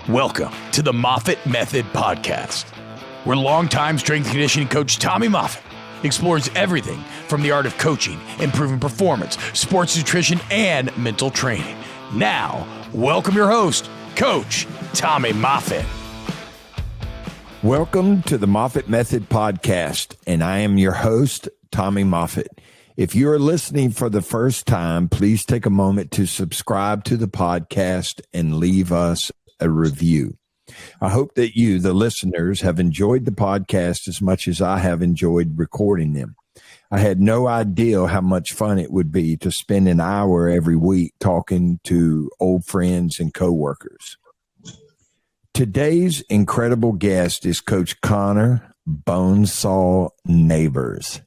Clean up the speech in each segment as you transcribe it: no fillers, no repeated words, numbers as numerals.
Welcome to the Moffitt Method Podcast, where longtime strength and conditioning coach Tommy Moffitt explores everything from the art of coaching, improving performance, sports nutrition, and mental training. Now, welcome your host, Coach Tommy Moffitt. Welcome to the Moffitt Method Podcast, and I am your host, Tommy Moffitt. If you're listening for the first time, please take a moment to subscribe to the podcast and leave us a review. I hope that you, the listeners, have enjoyed the podcast as much as I have enjoyed recording them. I had no idea how much fun it would be to spend an hour every week talking to old friends and coworkers. Today's incredible guest is Coach Connor Bonesaw Neighbors.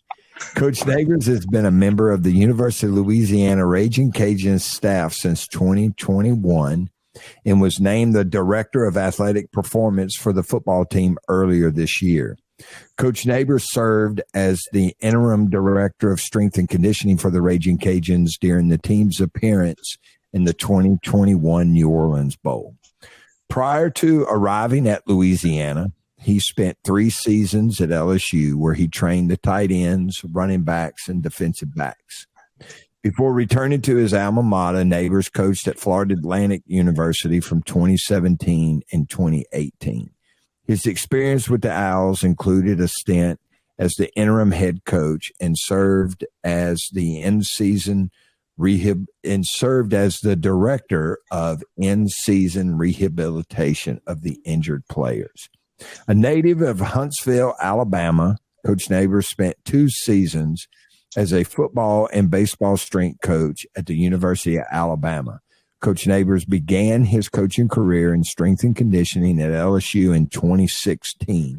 Coach Neighbors has been a member of the University of Louisiana Raging Cajuns staff since 2021 and was named the Director of Athletic Performance for the football team earlier this year. Coach Neighbors served as the Interim Director of Strength and Conditioning for the Raging Cajuns during the team's appearance in the 2021 New Orleans Bowl. Prior to arriving at Louisiana, he spent 3 seasons at LSU where he trained the tight ends, running backs, and defensive backs. Before returning to his alma mater, Neighbors coached at Florida Atlantic University from 2017 and 2018. His experience with the Owls included a stint as the interim head coach and served as the director of in-season rehabilitation of the injured players. A native of Huntsville, Alabama, Coach Neighbors spent 2 seasons as a football and baseball strength coach at the University of Alabama. Coach Neighbors began his coaching career in strength and conditioning at LSU in 2016.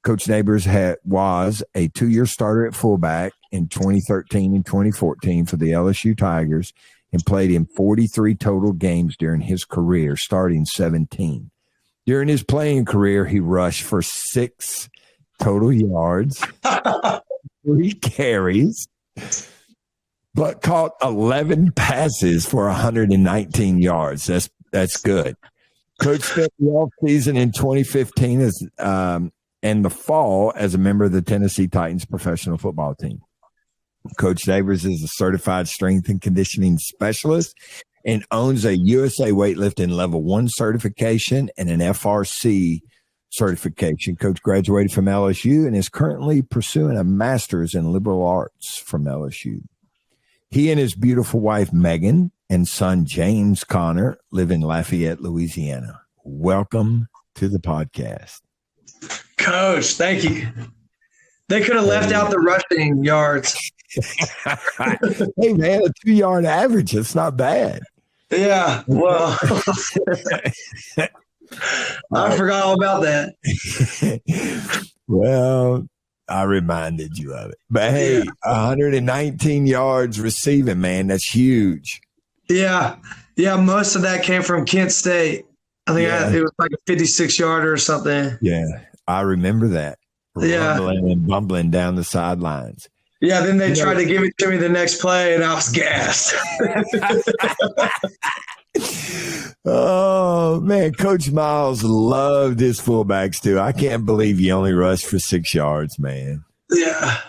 Coach Neighbors was a 2-year starter at fullback in 2013 and 2014 for the LSU Tigers and played in 43 total games during his career, starting 17. During his playing career, he rushed for 6 total yards, 3 carries, but caught 11 passes for 119 yards. That's good. Coach spent the offseason in 2015 and the fall as a member of the Tennessee Titans professional football team. Coach Neighbors is a certified strength and conditioning specialist and owns a USA Weightlifting Level 1 certification and an FRC certification. Coach graduated from LSU and is currently pursuing a master's in liberal arts from LSU. He and his beautiful wife, Megan, and son, James Connor, live in Lafayette, Louisiana. Welcome to the podcast. Coach, thank you. They could have left out the rushing yards. Hey, man, a 2-yard average. That's not bad. Yeah, well, I forgot all about that. Well, I reminded you of it. But, hey, 119 yards receiving, man, that's huge. Yeah, most of that came from Kent State. I think it was like a 56-yarder or something. Yeah, I remember that. Yeah. Rumbling and bumbling down the sidelines. Yeah, then they tried to give it to me the next play, and I was gassed. Oh, man, Coach Miles loved his fullbacks, too. I can't believe he only rushed for 6 yards, man. Yeah,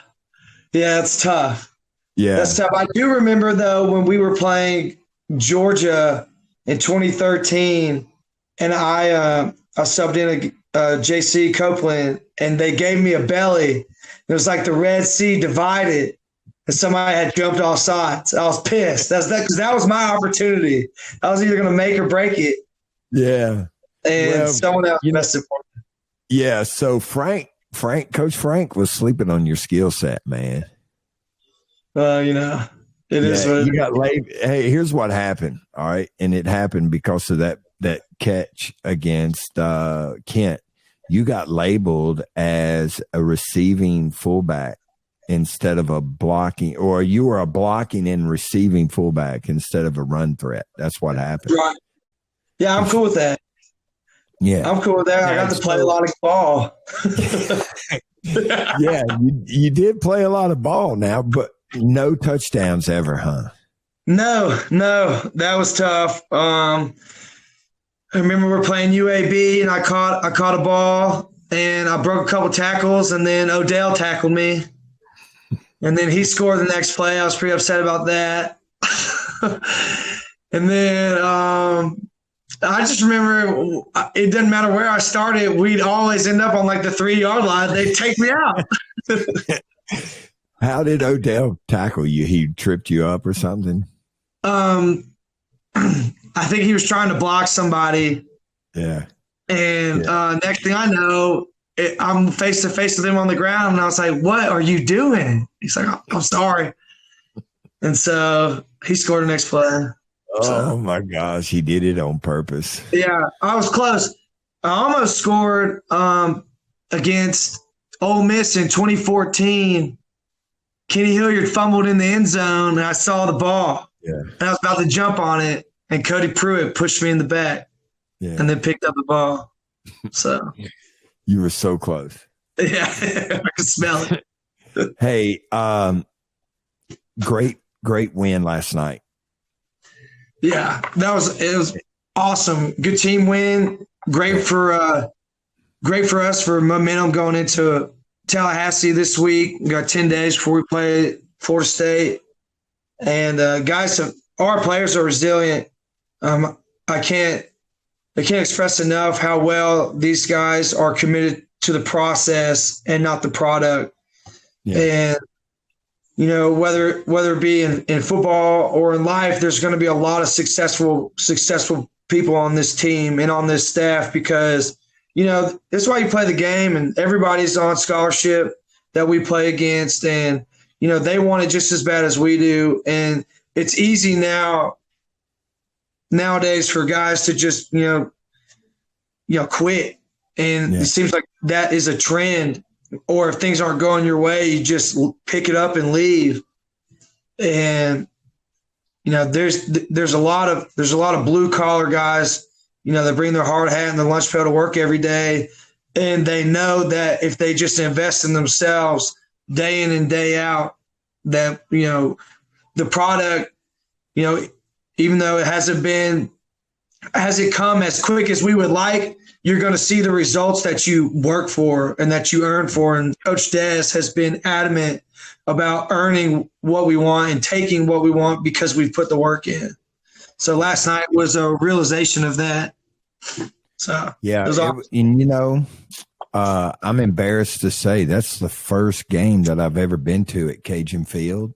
it's tough. Yeah. That's tough. I do remember, though, when we were playing Georgia in 2013, and I subbed in a J.C. Copeland, and they gave me a belly. It was like the Red Sea divided, and somebody had jumped off sides. I was pissed. Because that was my opportunity. I was either going to make or break it. Yeah. And someone else messed it for me. Yeah, so Coach Frank was sleeping on your skill set, man. It is what you got laid. Hey, here's what happened, all right? And it happened because of that catch against Kent. You got labeled as a receiving fullback instead of a blocking, or you were a blocking and receiving fullback instead of a run threat. That's what happened. Right. Yeah, I'm cool with that. Yeah. I'm cool with that. I got to play a lot of ball. Yeah, you did play a lot of ball now, but no touchdowns ever, huh? No, that was tough. I remember we're playing UAB, and I caught a ball, and I broke a couple tackles, and then Odell tackled me, and then he scored the next play. I was pretty upset about that. And then I just remember it doesn't matter where I started, we'd always end up on like the 3-yard line. They'd take me out. How did Odell tackle you? He tripped you up or something? I think he was trying to block somebody. Yeah. And next thing I know, I'm face to face with him on the ground, and I was like, "What are you doing?" He's like, "I'm sorry." And so he scored the next play. Oh my gosh, he did it on purpose. Yeah, I was close. I almost scored against Ole Miss in 2014. Kenny Hilliard fumbled in the end zone, and I saw the ball. Yeah. And I was about to jump on it, and Cody Pruitt pushed me in the back, and then picked up the ball. So you were so close. Yeah, I could smell it. Hey, great win last night. Yeah, it was awesome. Good team win. Great for us for momentum going into Tallahassee this week. We got 10 days before we play Florida State. And guys, our players are resilient. I can't express enough how well these guys are committed to the process and not the product. Yeah. And whether it be in football or in life, there's going to be a lot of successful people on this team and on this staff because, that's why you play the game, and everybody's on scholarship that we play against. And, they want it just as bad as we do. And it's easy nowadays for guys to just, quit. And It seems like that is a trend. Or if things aren't going your way, you just pick it up and leave. And there's a lot of blue collar guys. They bring their hard hat and their lunch pail to work every day, and they know that if they just invest in themselves day in and day out, that the product, even though it hasn't come as quick as we would like, you're going to see the results that you work for and that you earn for. And Coach Des has been adamant about earning what we want and taking what we want because we've put the work in. So last night was a realization of that. So yeah, it was awesome. I'm embarrassed to say that's the first game that I've ever been to at Cajun Field,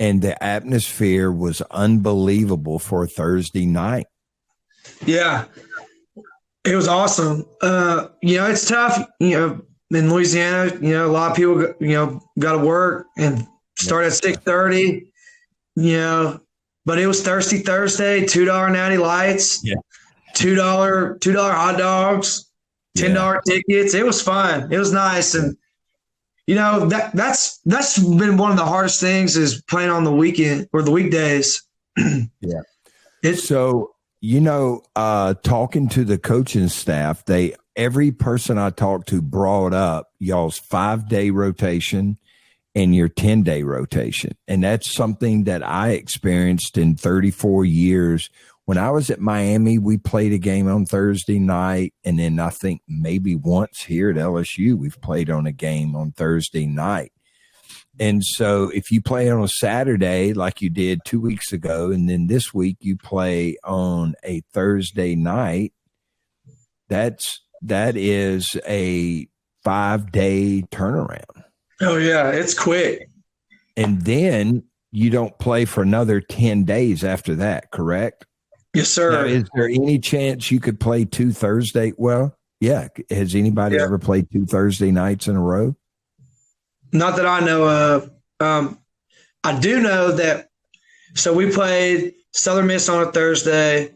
and the atmosphere was unbelievable for Thursday night. Yeah. It was awesome. It's tough, in Louisiana, a lot of people, got to work and start at 6:30, but it was Thirsty Thursday, $2 natty lights, $2 hot dogs, $10 tickets. It was fun. It was nice. And, that's been one of the hardest things is playing on the weekend or the weekdays. Yeah. Talking to the coaching staff, every person I talked to brought up y'all's 5-day rotation and your 10-day rotation. And that's something that I experienced in 34 years. When I was at Miami, we played a game on Thursday night. And then I think maybe once here at LSU, we've played on a game on Thursday night. And so if you play on a Saturday like you did 2 weeks ago, and then this week you play on a Thursday night, that is a 5-day turnaround. Oh, yeah, it's quick. And then you don't play for another 10 days after that, correct? Yes, sir. Now, is there any chance you could play 2 Thursday? Well, yeah. Has anybody ever played 2 Thursday nights in a row? Not that I know of. I do know that. So we played Southern Miss on a Thursday.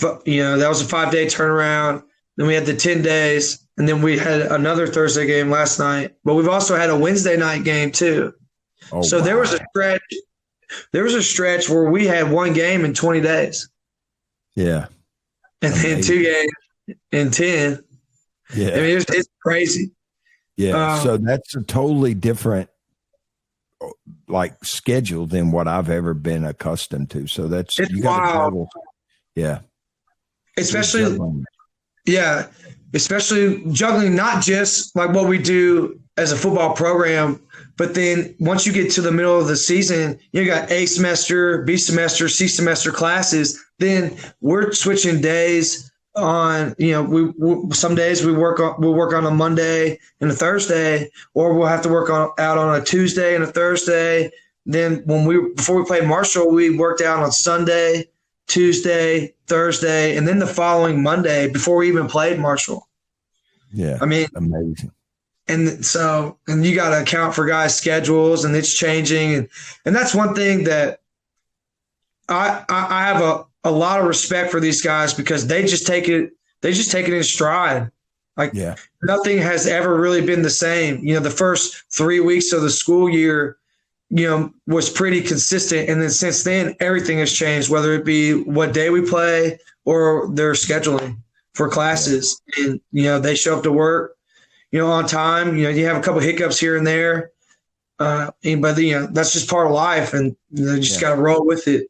That was a 5-day turnaround. Then we had the 10 days, and then we had another Thursday game last night. But we've also had a Wednesday night game too. Oh, so wow. There was a stretch where we had one game in 20 days. Yeah, and then 2 games in 10. Yeah, I mean it's crazy. Yeah, so that's a totally different schedule than what I've ever been accustomed to. So that's it's wild. Yeah. especially, yeah, especially juggling not just like what we do as a football program, but then once you get to the middle of the season, you got A semester, B semester, C semester classes. Then we're switching days on. We some days we'll work on a Monday and a Thursday, or we'll have to work out on a Tuesday and a Thursday. Then before we played Marshall, we worked out on Sunday, Tuesday, Thursday, and then the following Monday before we even played Marshall. Yeah, I mean, amazing. And you got to account for guys' schedules, and it's changing, and that's one thing that I have a lot of respect for these guys, because they just take it in stride. Like, nothing has ever really been the same. The first 3 weeks of the school year, was pretty consistent. And then since then, everything has changed, whether it be what day we play or their scheduling for classes. And, they show up to work, on time. You have a couple hiccups here and there. But that's just part of life, and you just got to roll with it.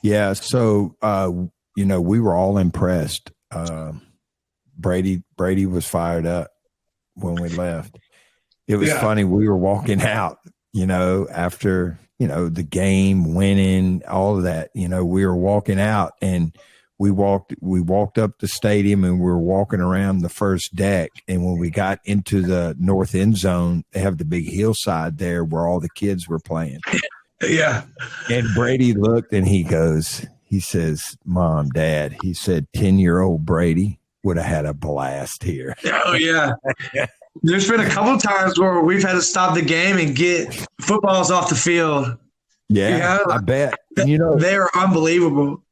Yeah. So, we were all impressed. Brady was fired up when we left. It was funny. We were walking out, after, the game, winning, all of that, we were walking out, and we walked up the stadium, and we were walking around the first deck. And when we got into the north end zone, they have the big hillside there where all the kids were playing. Yeah. And Brady looked, and he says, "Mom, Dad," he said, 10-year-old Brady would have had a blast here. Oh, yeah. There's been a couple of times where we've had to stop the game and get footballs off the field. Yeah, I bet. They're unbelievable.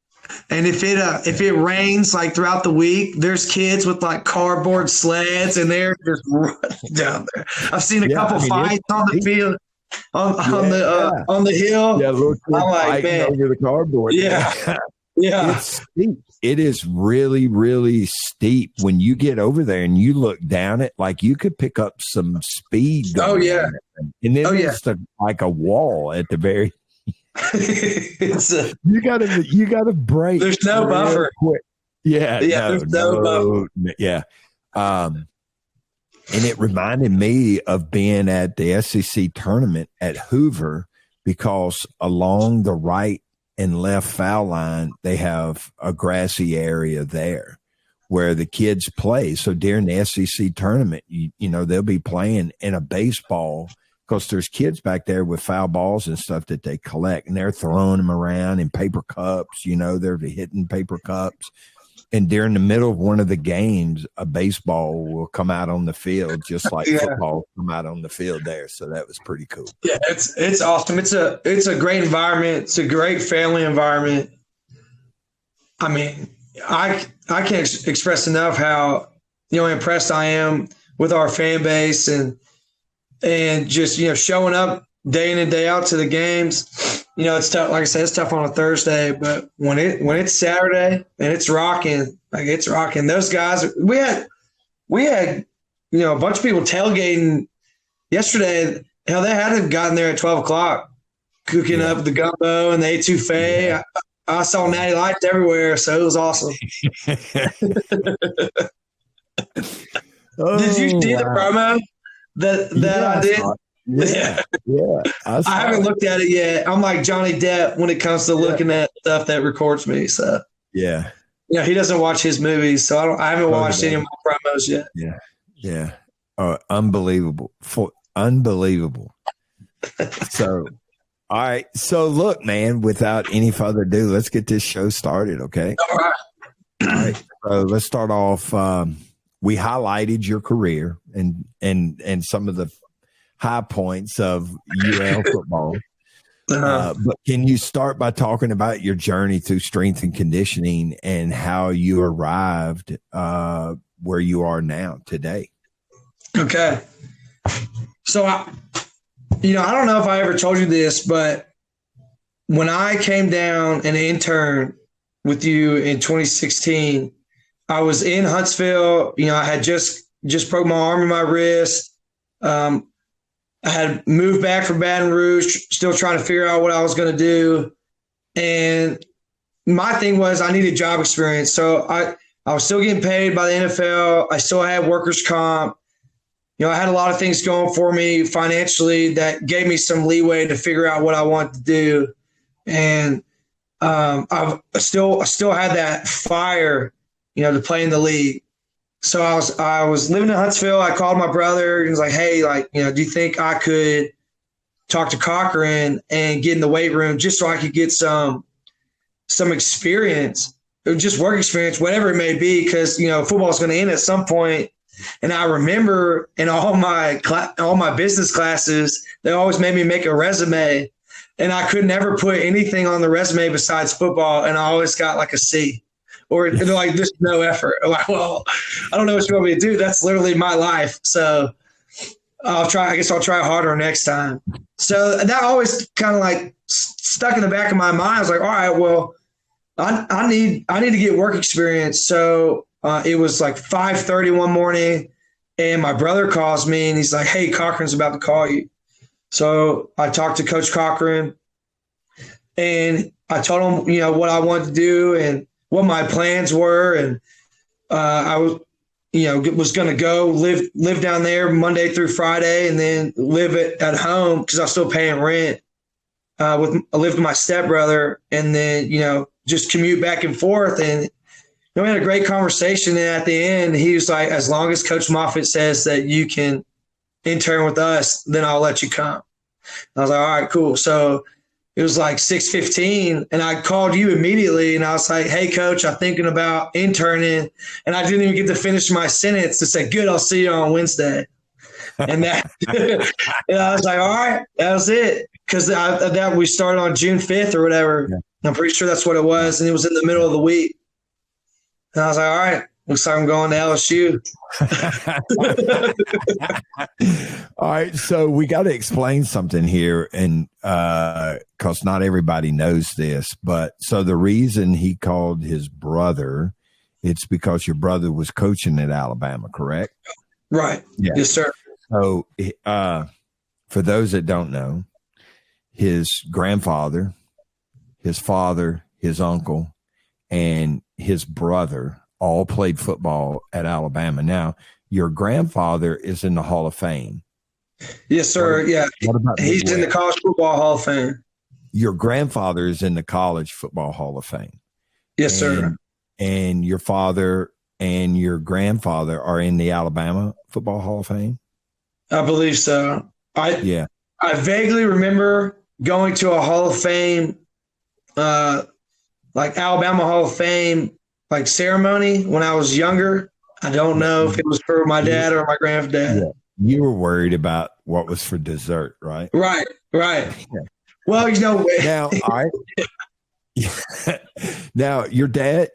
And if it rains like throughout the week, there's kids with like cardboard sleds, and they're just running down there. I've seen a couple fights on the field, on the hill. Yeah, little kids like, fighting over the cardboard. Yeah, yeah. It's steep. It is really, really steep when you get over there and you look down it. Like, you could pick up some speed. Oh yeah, and then it's like a wall at the very. You gotta break. There's no buffer. Quick. Yeah, there's no buffer. Yeah, and it reminded me of being at the SEC tournament at Hoover, because along the right and left foul line, they have a grassy area there where the kids play. So during the SEC tournament, they'll be playing in a baseball, because there's kids back there with foul balls and stuff that they collect, and they're throwing them around in paper cups. They're hitting paper cups. And during the middle of one of the games, a baseball will come out on the field, just like football come out on the field there. So that was pretty cool. Yeah, it's awesome. It's a great environment. It's a great family environment. I mean, I can't express enough how impressed I am with our fan base, and just showing up day in and day out to the games. It's tough. Like I said, it's tough on a Thursday, but when it's Saturday and it's rocking, it's rocking. Those guys, we had a bunch of people tailgating yesterday. Hell, they hadn't gotten there at 12 o'clock, cooking up the gumbo and the etouffee. Yeah. I saw natty lights everywhere, so it was awesome. Did you see the promo that I did? Yeah. I haven't looked at it yet. I'm like Johnny Depp when it comes to looking at stuff that records me. So yeah, he doesn't watch his movies, so I haven't watched any of my promos yet. Yeah. Unbelievable, unbelievable. So, all right. So look, man. Without any further ado, let's get this show started. Okay. All right. So let's start off. We highlighted your career and some of the high points of UL football. But can you start by talking about your journey through strength and conditioning and how you arrived where you are now today? Okay. So, I don't know if I ever told you this, but when I came down and interned with you in 2016, I was in Huntsville. I had just broke my arm and my wrist. I had moved back from Baton Rouge, still trying to figure out what I was going to do. And my thing was I needed job experience. So I was still getting paid by the NFL. I still had workers' comp. I had a lot of things going for me financially that gave me some leeway to figure out what I wanted to do. And I still had that fire, to play in the league. So I was living in Huntsville. I called my brother. He was like, hey, do you think I could talk to Cochran and get in the weight room just so I could get some experience, or just work experience, whatever it may be, because, football is going to end at some point. And I remember in all my business classes, they always made me make a resume, and I could never put anything on the resume besides football. And I always got like a C, or they're like, there's no effort. I'm like, well, I don't know what you want me to do. That's literally my life. So I guess I'll try harder next time. So that always kind of like stuck in the back of my mind. I was like, all right, well, I need to get work experience. So it was like 5:30 one morning, and my brother calls me, and he's like, hey, Cochran's about to call you. So I talked to Coach Cochran, and I told him, what I wanted to do and what my plans were. And I was, was going to go live down there Monday through Friday, and then live at home because I was still paying rent. I lived with my stepbrother, and then, just commute back and forth. And we had a great conversation. And at the end, he was like, as long as Coach Moffitt says that you can intern with us, then I'll let you come. I was like, all right, cool. So it was like 6:15, and I called you immediately, and I was like, hey, Coach, I'm thinking about interning. And I didn't even get to finish my sentence to say, good, I'll see you on Wednesday. And that, and I was like, all right, that was it. Because that we started on June 5th or whatever. Yeah. I'm pretty sure that's what it was. And it was in the middle of the week. And I was like, all right, looks like I'm going to LSU. All right. So we got to explain something here. And because not everybody knows this, but so the reason he called his brother, it's because your brother was coaching at Alabama, correct? Right. Yeah. Yes, sir. So for those that don't know, his grandfather, his father, his uncle, and his brother all played football at Alabama. Now, your grandfather is in the Hall of Fame. Yes, sir. He's in the College Football Hall of Fame. Your grandfather is in the College Football Hall of Fame. Yes, sir. And your father and your grandfather are in the Alabama Football Hall of Fame? I believe so. I vaguely remember going to a Hall of Fame, like Alabama Hall of Fame, like ceremony when I was younger. I don't know if it was for my dad or my granddad. Yeah. You were worried about what was for dessert, right? Right. Yeah. Well, now, all right. Now, your dad,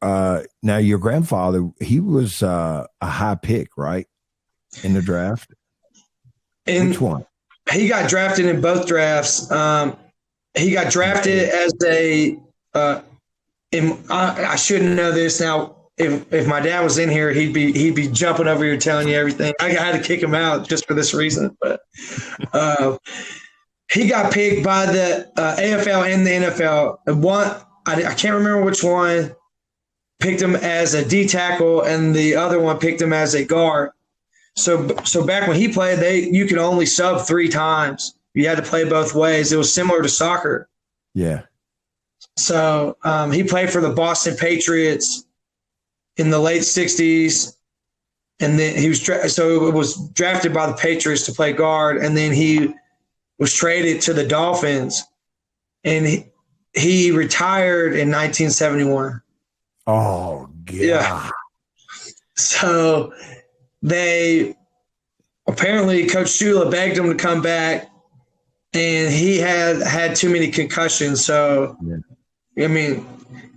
now your grandfather, he was a high pick, right? In the draft? Which one? He got drafted in both drafts. He got drafted as I shouldn't know this now. If my dad was in here, he'd be jumping over here telling you everything. I had to kick him out just for this reason. But he got picked by the AFL and the NFL. I can't remember which one picked him as a D tackle, and the other one picked him as a guard. So back when he played, you could only sub 3 times. You had to play both ways. It was similar to soccer. Yeah. So he played for the Boston Patriots in the late 60s, and then he was drafted by the Patriots to play guard, and then he was traded to the Dolphins, and he retired in 1971. Oh, God. Yeah. So apparently Coach Shula begged him to come back, and he had too many concussions. So, yeah. I mean,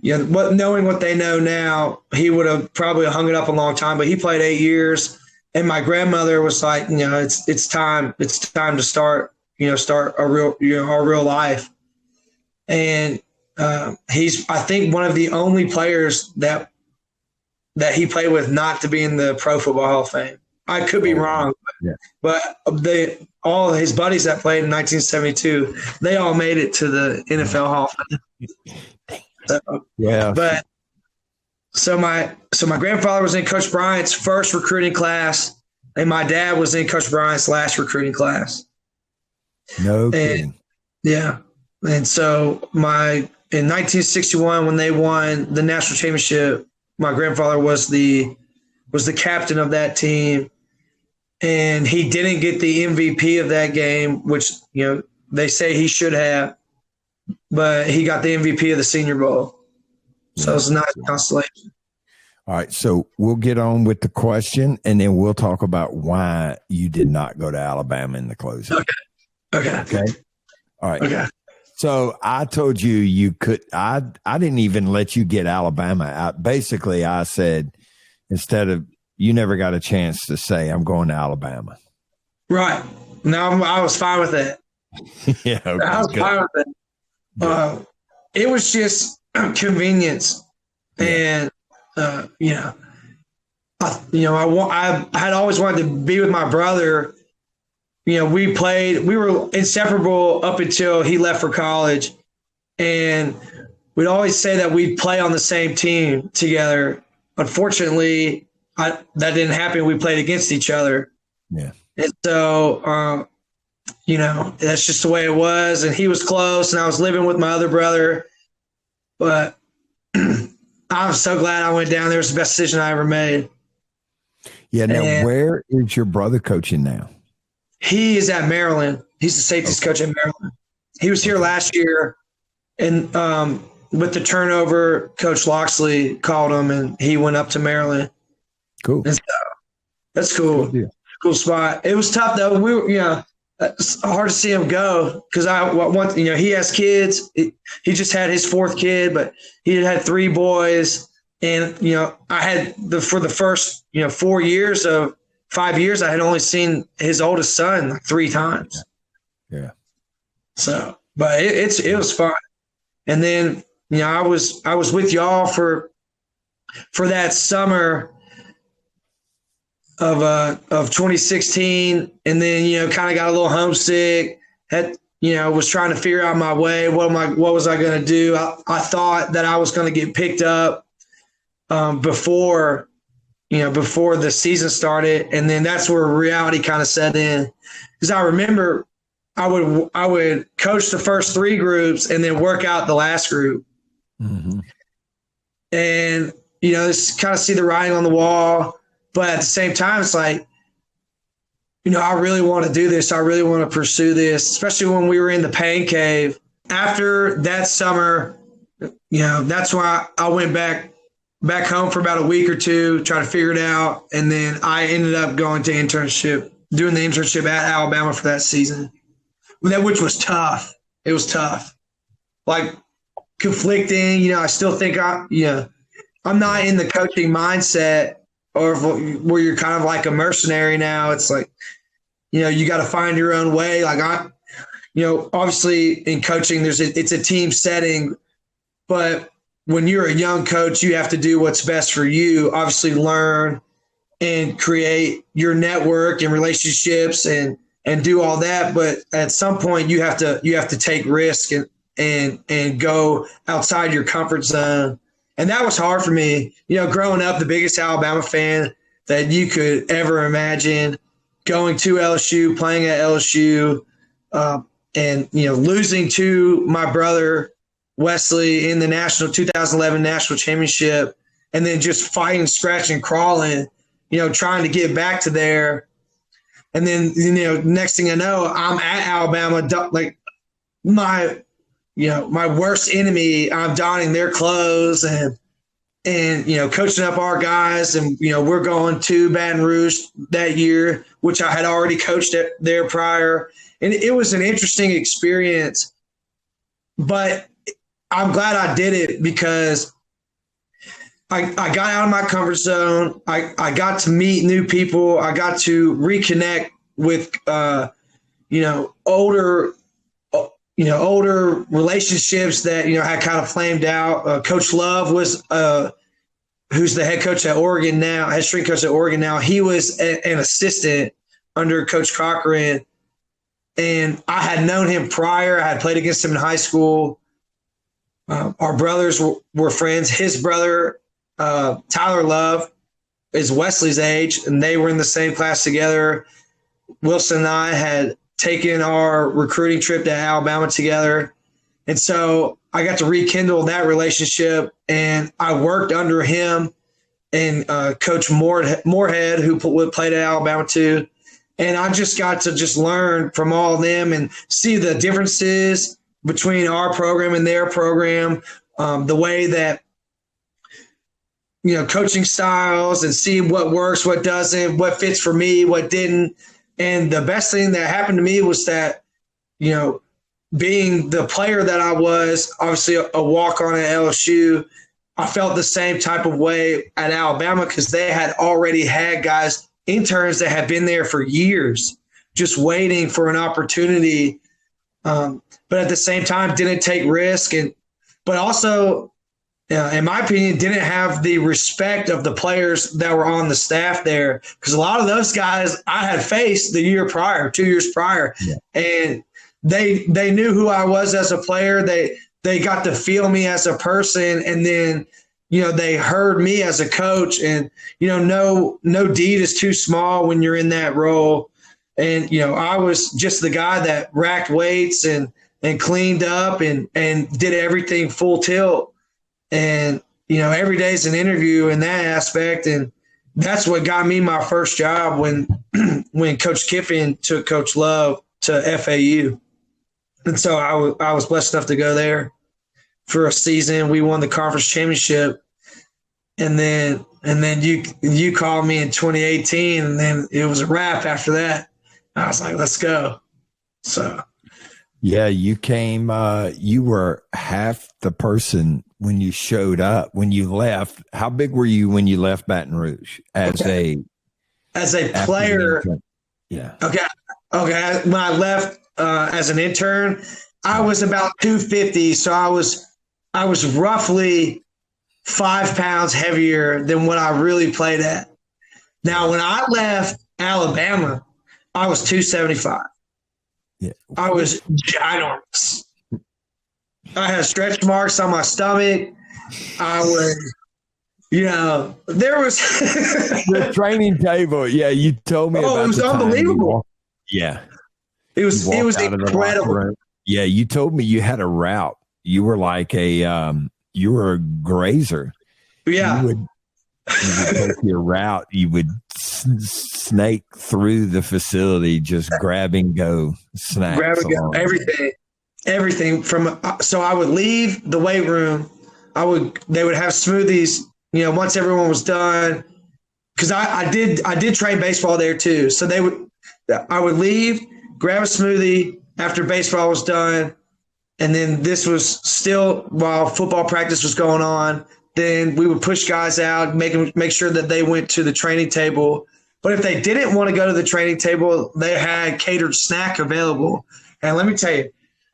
knowing what they know now, he would have probably hung it up a long time, but he played 8 years. And my grandmother was like, it's time to start our real life. And he's, I think, one of the only players that he played with not to be in the Pro Football Hall of Fame. I could be wrong, but all his buddies that played in 1972, they all made it to the NFL Hall of Fame. So, Yeah. but so my grandfather was in Coach Bryant's first recruiting class, and my dad was in Coach Bryant's last recruiting class. No kidding. Yeah. And so in 1961, when they won the national championship, my grandfather was the captain of that team, and he didn't get the MVP of that game, which they say he should have, but he got the MVP of the Senior Bowl. So it's a nice constellation. All right, so we'll get on with the question, and then we'll talk about why you did not go to Alabama in the closing. Okay. All right. Okay. So I told you could. I didn't even let you get Alabama. Basically, I said instead of you never got a chance to say I'm going to Alabama. Right. No, I was fine with it. Yeah, okay, I was fine with it. It was just convenience, and I had always wanted to be with my brother. We were inseparable up until he left for college, and we'd always say that we'd play on the same team together. Unfortunately, that didn't happen. We played against each other. Yeah. And so, that's just the way it was. And he was close, and I was living with my other brother. But I'm so glad I went down there. It was the best decision I ever made. Yeah. Now, where is your brother coaching now? He is at Maryland. He's the safeties coach at Maryland. He was here last year, and with the turnover, Coach Loxley called him, and he went up to Maryland. Cool. And so, that's cool. Cool spot. It was tough though. It's hard to see him go because he has kids. He just had his fourth kid, but he had 3 boys, and I had for the first 5 years, I had only seen his oldest son like 3 times. Yeah. So, but it was fun. And then, I was with y'all for that summer of 2016. And then, kind of got a little homesick, was trying to figure out my way. What was I going to do? I thought that I was going to get picked up before the season started. And then that's where reality kind of set in. Because I remember I would coach the first 3 groups and then work out the last group. Mm-hmm. And, just kind of see the writing on the wall. But at the same time, it's like, I really want to do this. I really want to pursue this, especially when we were in the pain cave. After that summer, that's why I went back home for about a week or 2, try to figure it out. And then I ended up going to doing the internship at Alabama for that season, which was tough. It was tough, like conflicting. I still think I'm not in the coaching mindset or where you're kind of like a mercenary now. It's like, you got to find your own way. Like obviously in coaching, it's a team setting, but when you're a young coach, you have to do what's best for you, obviously learn and create your network and relationships and do all that. But at some point you have to take risk and go outside your comfort zone. And that was hard for me, growing up, the biggest Alabama fan that you could ever imagine, going to LSU, playing at LSU, and, losing to my brother Wesley in the 2011 national championship, and then just fighting, scratching, crawling, trying to get back to there. And then, next thing I know, I'm at Alabama, like my worst enemy. I'm donning their clothes and coaching up our guys. And, we're going to Baton Rouge that year, which I had already coached there prior. And it was an interesting experience, but I'm glad I did it because I got out of my comfort zone. I got to meet new people. I got to reconnect with, older relationships that, had kind of flamed out. Coach Love was, who's the head coach at Oregon now, head strength coach at Oregon now. He was an assistant under Coach Cochran. And I had known him prior. I had played against him in high school. Our brothers were friends. His brother, Tyler Love, is Wesley's age, and they were in the same class together. Wilson and I had taken our recruiting trip to Alabama together. And so I got to rekindle that relationship, and I worked under him and Coach Moorhead, who played at Alabama too. And I just got to just learn from all of them and see the differences between our program and their program, the way that, coaching styles, and see what works, what doesn't, what fits for me, what didn't. And the best thing that happened to me was that, being the player that I was, obviously a walk-on at LSU, I felt the same type of way at Alabama because they had already had guys, interns that had been there for years, just waiting for an opportunity. But at the same time, didn't take risk, but also, in my opinion, didn't have the respect of the players that were on the staff there, because a lot of those guys I had faced the year prior, 2 years prior, and they knew who I was as a player. They got to feel me as a person, and then they heard me as a coach. And no deed is too small when you're in that role. And I was just the guy that racked weights and cleaned up and did everything full tilt. And every day is an interview in that aspect, and that's what got me my first job when Coach Kiffin took Coach Love to FAU. And so I was blessed enough to go there for a season. We won the conference championship, and then you called me in 2018, and then it was a wrap after that. I was like, let's go. So yeah, you came. You were half the person when you showed up. When you left, how big were you when you left Baton Rouge as a player? Yeah. Okay. When I left as an intern, I was about 250. So I was roughly 5 pounds heavier than what I really played at. Now, when I left Alabama, I was 275. Yeah. I was ginormous. I had stretch marks on my stomach. I was, there was the training table. Yeah, you told me. Oh, it was unbelievable. Yeah, it was incredible. Yeah, you told me you had a route. You were like you were a grazer. Yeah. You would take your route. You would snake through the facility, just grab and go snacks. Grab and go, everything from. So I would leave the weight room. They would have smoothies. Once everyone was done, because I did train baseball there too. So I would leave, grab a smoothie after baseball was done, and then this was still while football practice was going on. Then we would push guys out, make sure that they went to the training table. But if they didn't want to go to the training table, they had catered snack available. And let me tell you,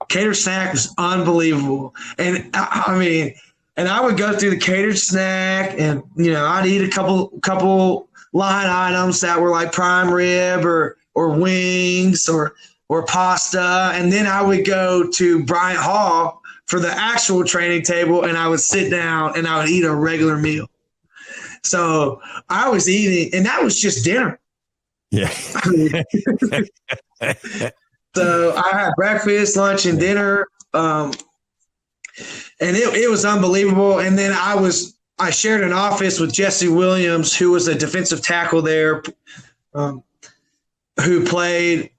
catered snack was unbelievable. And I would go through the catered snack, and I'd eat a couple line items that were like prime rib or wings or pasta, and then I would go to Bryant Hall for the actual training table, and I would sit down and I would eat a regular meal. So I was eating, and that was just dinner. Yeah. So I had breakfast, lunch, and dinner, and it was unbelievable. And then I shared an office with Jesse Williams, who was a defensive tackle there, who played.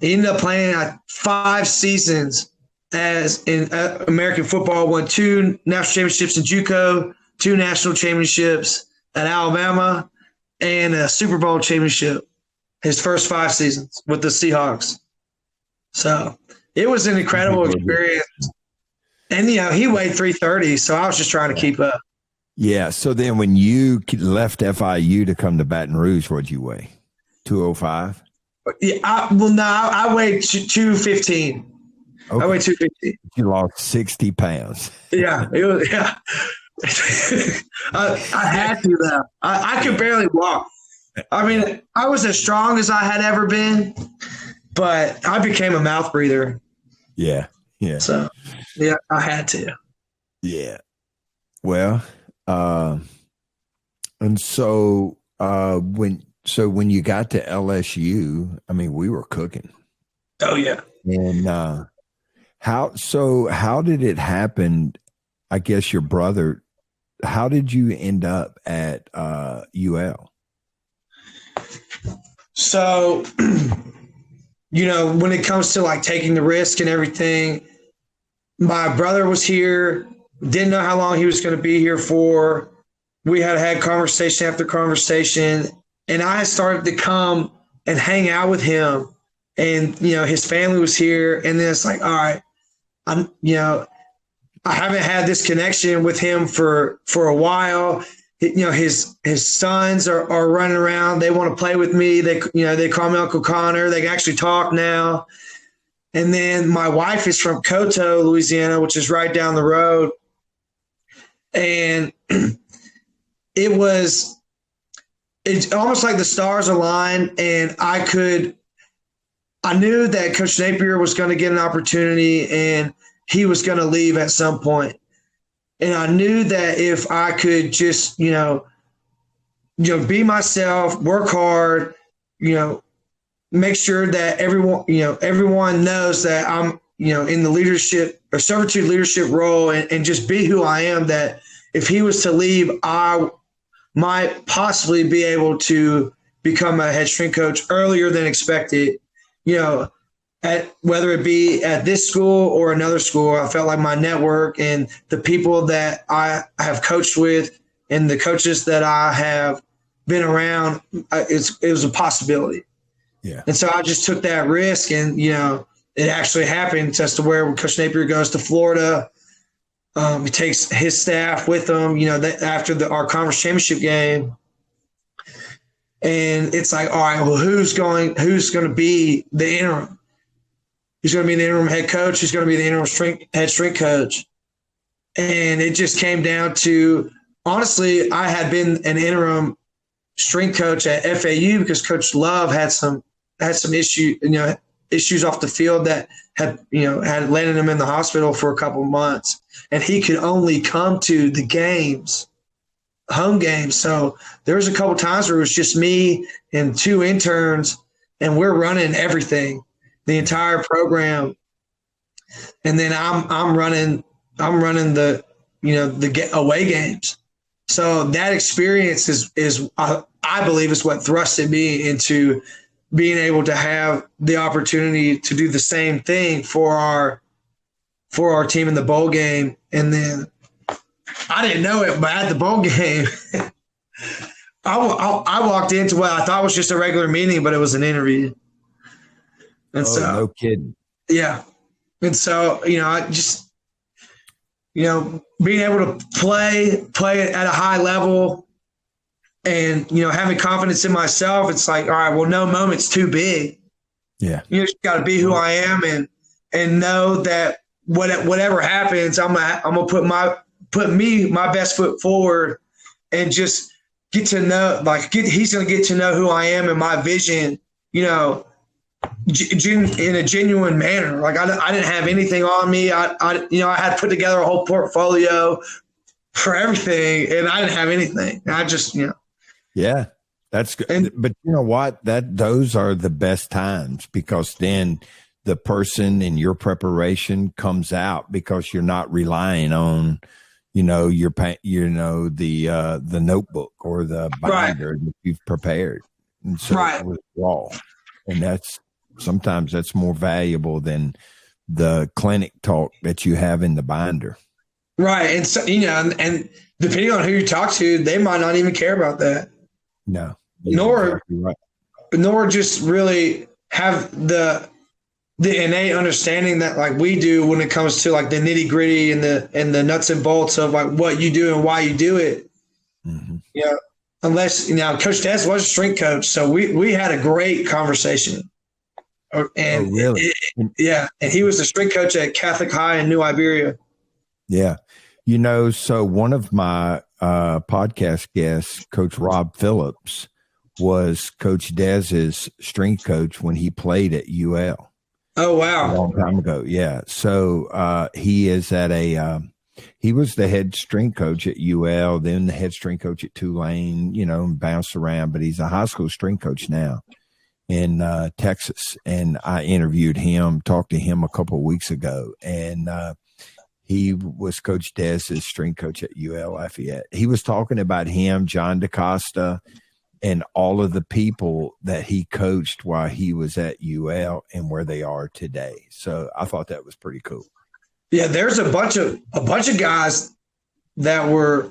He ended up playing 5 seasons as in American football. Won 2 national championships in JUCO, 2 national championships at Alabama, and a Super Bowl championship. His first 5 seasons with the Seahawks. So it was an incredible experience. And he weighed 330, so I was just trying to keep up. Yeah. So then, when you left FIU to come to Baton Rouge, what'd you weigh? 205. Yeah, I weighed 215. Okay. I weighed 215. You lost 60 pounds. Yeah, it was. Yeah, I had to though. I could barely walk. I was as strong as I had ever been, but I became a mouth breather. Yeah, yeah. So, yeah, I had to. Yeah. Well, and so when you got to LSU, I mean, we were cooking. Oh yeah. And how did it happen? I guess your brother. How did you end up at UL? So, when it comes to like taking the risk and everything, my brother was here, didn't know how long he was going to be here for. We had conversation after conversation, and I started to come and hang out with him. And, his family was here. And then it's like, all right, I haven't had this connection with him for a while. His sons are running around. They want to play with me. They call me Uncle Connor. They can actually talk now. And then my wife is from Coteau, Louisiana, which is right down the road. And it's almost like the stars aligned, and I knew that Coach Napier was going to get an opportunity and he was going to leave at some point. And I knew that if I could just, be myself, work hard, make sure that everyone knows that I'm, in the leadership or servitude leadership role, and just be who I am, that if he was to leave, I might possibly be able to become a head strength coach earlier than expected, whether it be at this school or another school. I felt like my network and the people that I have coached with and the coaches that I have been around, it was a possibility. Yeah. And so I just took that risk, and, it actually happened as to where when Coach Napier goes to Florida, he takes his staff with him, after our conference championship game. And it's like, all right, well, who's going to be the interim? He's going to be the interim head coach. He's going to be the interim head strength coach. And it just came down to, honestly, I had been an interim strength coach at FAU because Coach Love had some issues off the field that had landed him in the hospital for a couple of months. And he could only come to the games, home games. So there was a couple of times where it was just me and two interns, and we're running everything, the entire program. And then I'm running the away games. So that experience is I believe is what thrusted me into being able to have the opportunity to do the same thing for our team in the bowl game. And then I didn't know it, but at the bowl game, I walked into what I thought was just a regular meeting, but it was an interview. And no kidding. Yeah. And so, I just, being able to play at a high level and, having confidence in myself, it's like, all right, well, no moment's too big. Yeah. You just got to be who I am and know that whatever happens, I'm going to put my best foot forward and just get to know, he's going to get to know who I am and my vision, in a genuine manner. Like I didn't have anything on me. I had put together a whole portfolio for everything, and I didn't have anything. I just, Yeah, that's good. But you know what? Those are the best times, because then the person in your preparation comes out, because you're not relying on, the notebook or the binder that you've prepared. And so it was raw. And sometimes that's more valuable than the clinic talk that you have in the binder. Right. And so, and depending on who you talk to, they might not even care about that. No. Nor exactly right. Nor just really have the innate understanding that like we do when it comes to like the nitty gritty and the nuts and bolts of like what you do and why you do it. Mm-hmm. Unless, Coach Des was a strength coach. So we had a great conversation. And really? And he was the strength coach at Catholic High in New Iberia. Yeah. So one of my podcast guests, Coach Rob Phillips, was Coach Dez's strength coach when he played at UL. Oh, wow. A long time ago. Yeah. So he is at He was the head strength coach at UL, then the head strength coach at Tulane, and bounced around, but he's a high school strength coach now in Texas. And I interviewed him, talked to him a couple of weeks ago, and he was Coach Dez's strength coach at UL Lafayette. He was talking about him, John DaCosta, and all of the people that he coached while he was at UL and where they are today. So I thought that was pretty cool. Yeah, there's a bunch of guys that were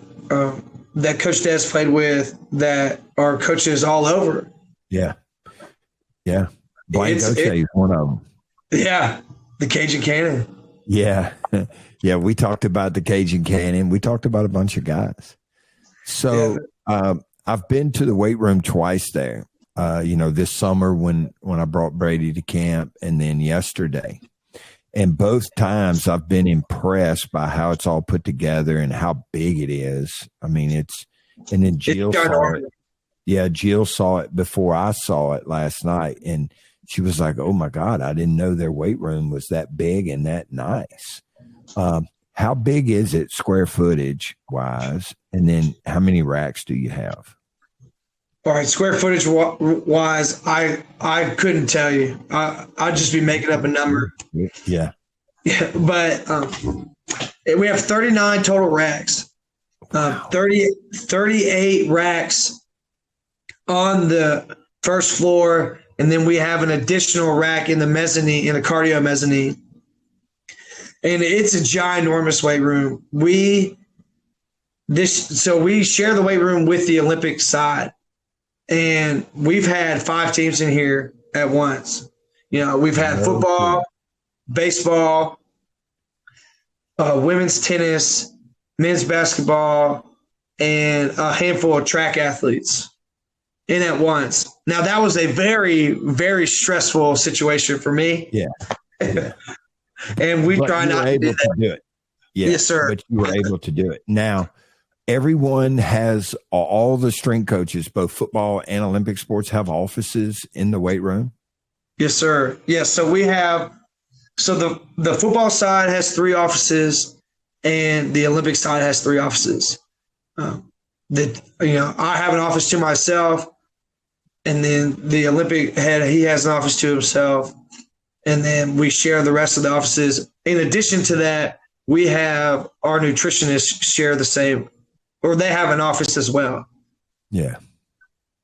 that Coach Dez played with that are coaches all over. Yeah. Blaine Goche is one of them. Yeah, the Cajun Cannon. Yeah. Yeah, we talked about the Cajun Cannon. We talked about a bunch of guys. So I've been to the weight room twice there, this summer when I brought Brady to camp, and then yesterday. And both times I've been impressed by how it's all put together and how big it is. I mean, and then Jill saw it. Yeah, Jill saw it before I saw it last night. And she was like, oh my God, I didn't know their weight room was that big and that nice. How big is it square footage wise? And then how many racks do you have? All right, square footage wise, I couldn't tell you. I'd just be making up a number. Yeah. Yeah, but we have 39 total racks. 38 racks on the first floor, and then we have an additional rack in the mezzanine, in the cardio mezzanine. And it's a ginormous weight room. So we share the weight room with the Olympic side. And we've had 5 teams in here at once. We've had football, baseball, women's tennis, men's basketball, and a handful of track athletes in at once. Now, that was a very, very stressful situation for me. Yeah. And we try not to do it. Yeah, yes, sir. But you were able to do it. Now, everyone has, all the strength coaches, both football and Olympic sports, have offices in the weight room? Yes, sir. Yes. So we have, the football side has 3 offices and the Olympic side has 3 offices. I have an office to myself, and then the Olympic head, he has an office to himself. And then we share the rest of the offices. In addition to that, we have our nutritionists share the same, or they have an office as well. Yeah.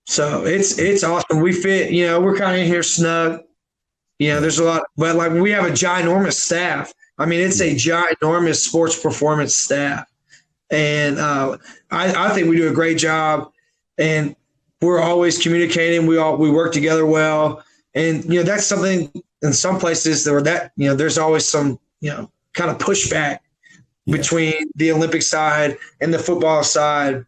So it's awesome. We fit, we're kind of in here snug. There's a lot, but like we have a ginormous staff. I mean, it's a ginormous sports performance staff. And I think we do a great job, and we're always communicating. We work together well. And, that's something in some places there's always some, kind of pushback between the Olympic side and the football side.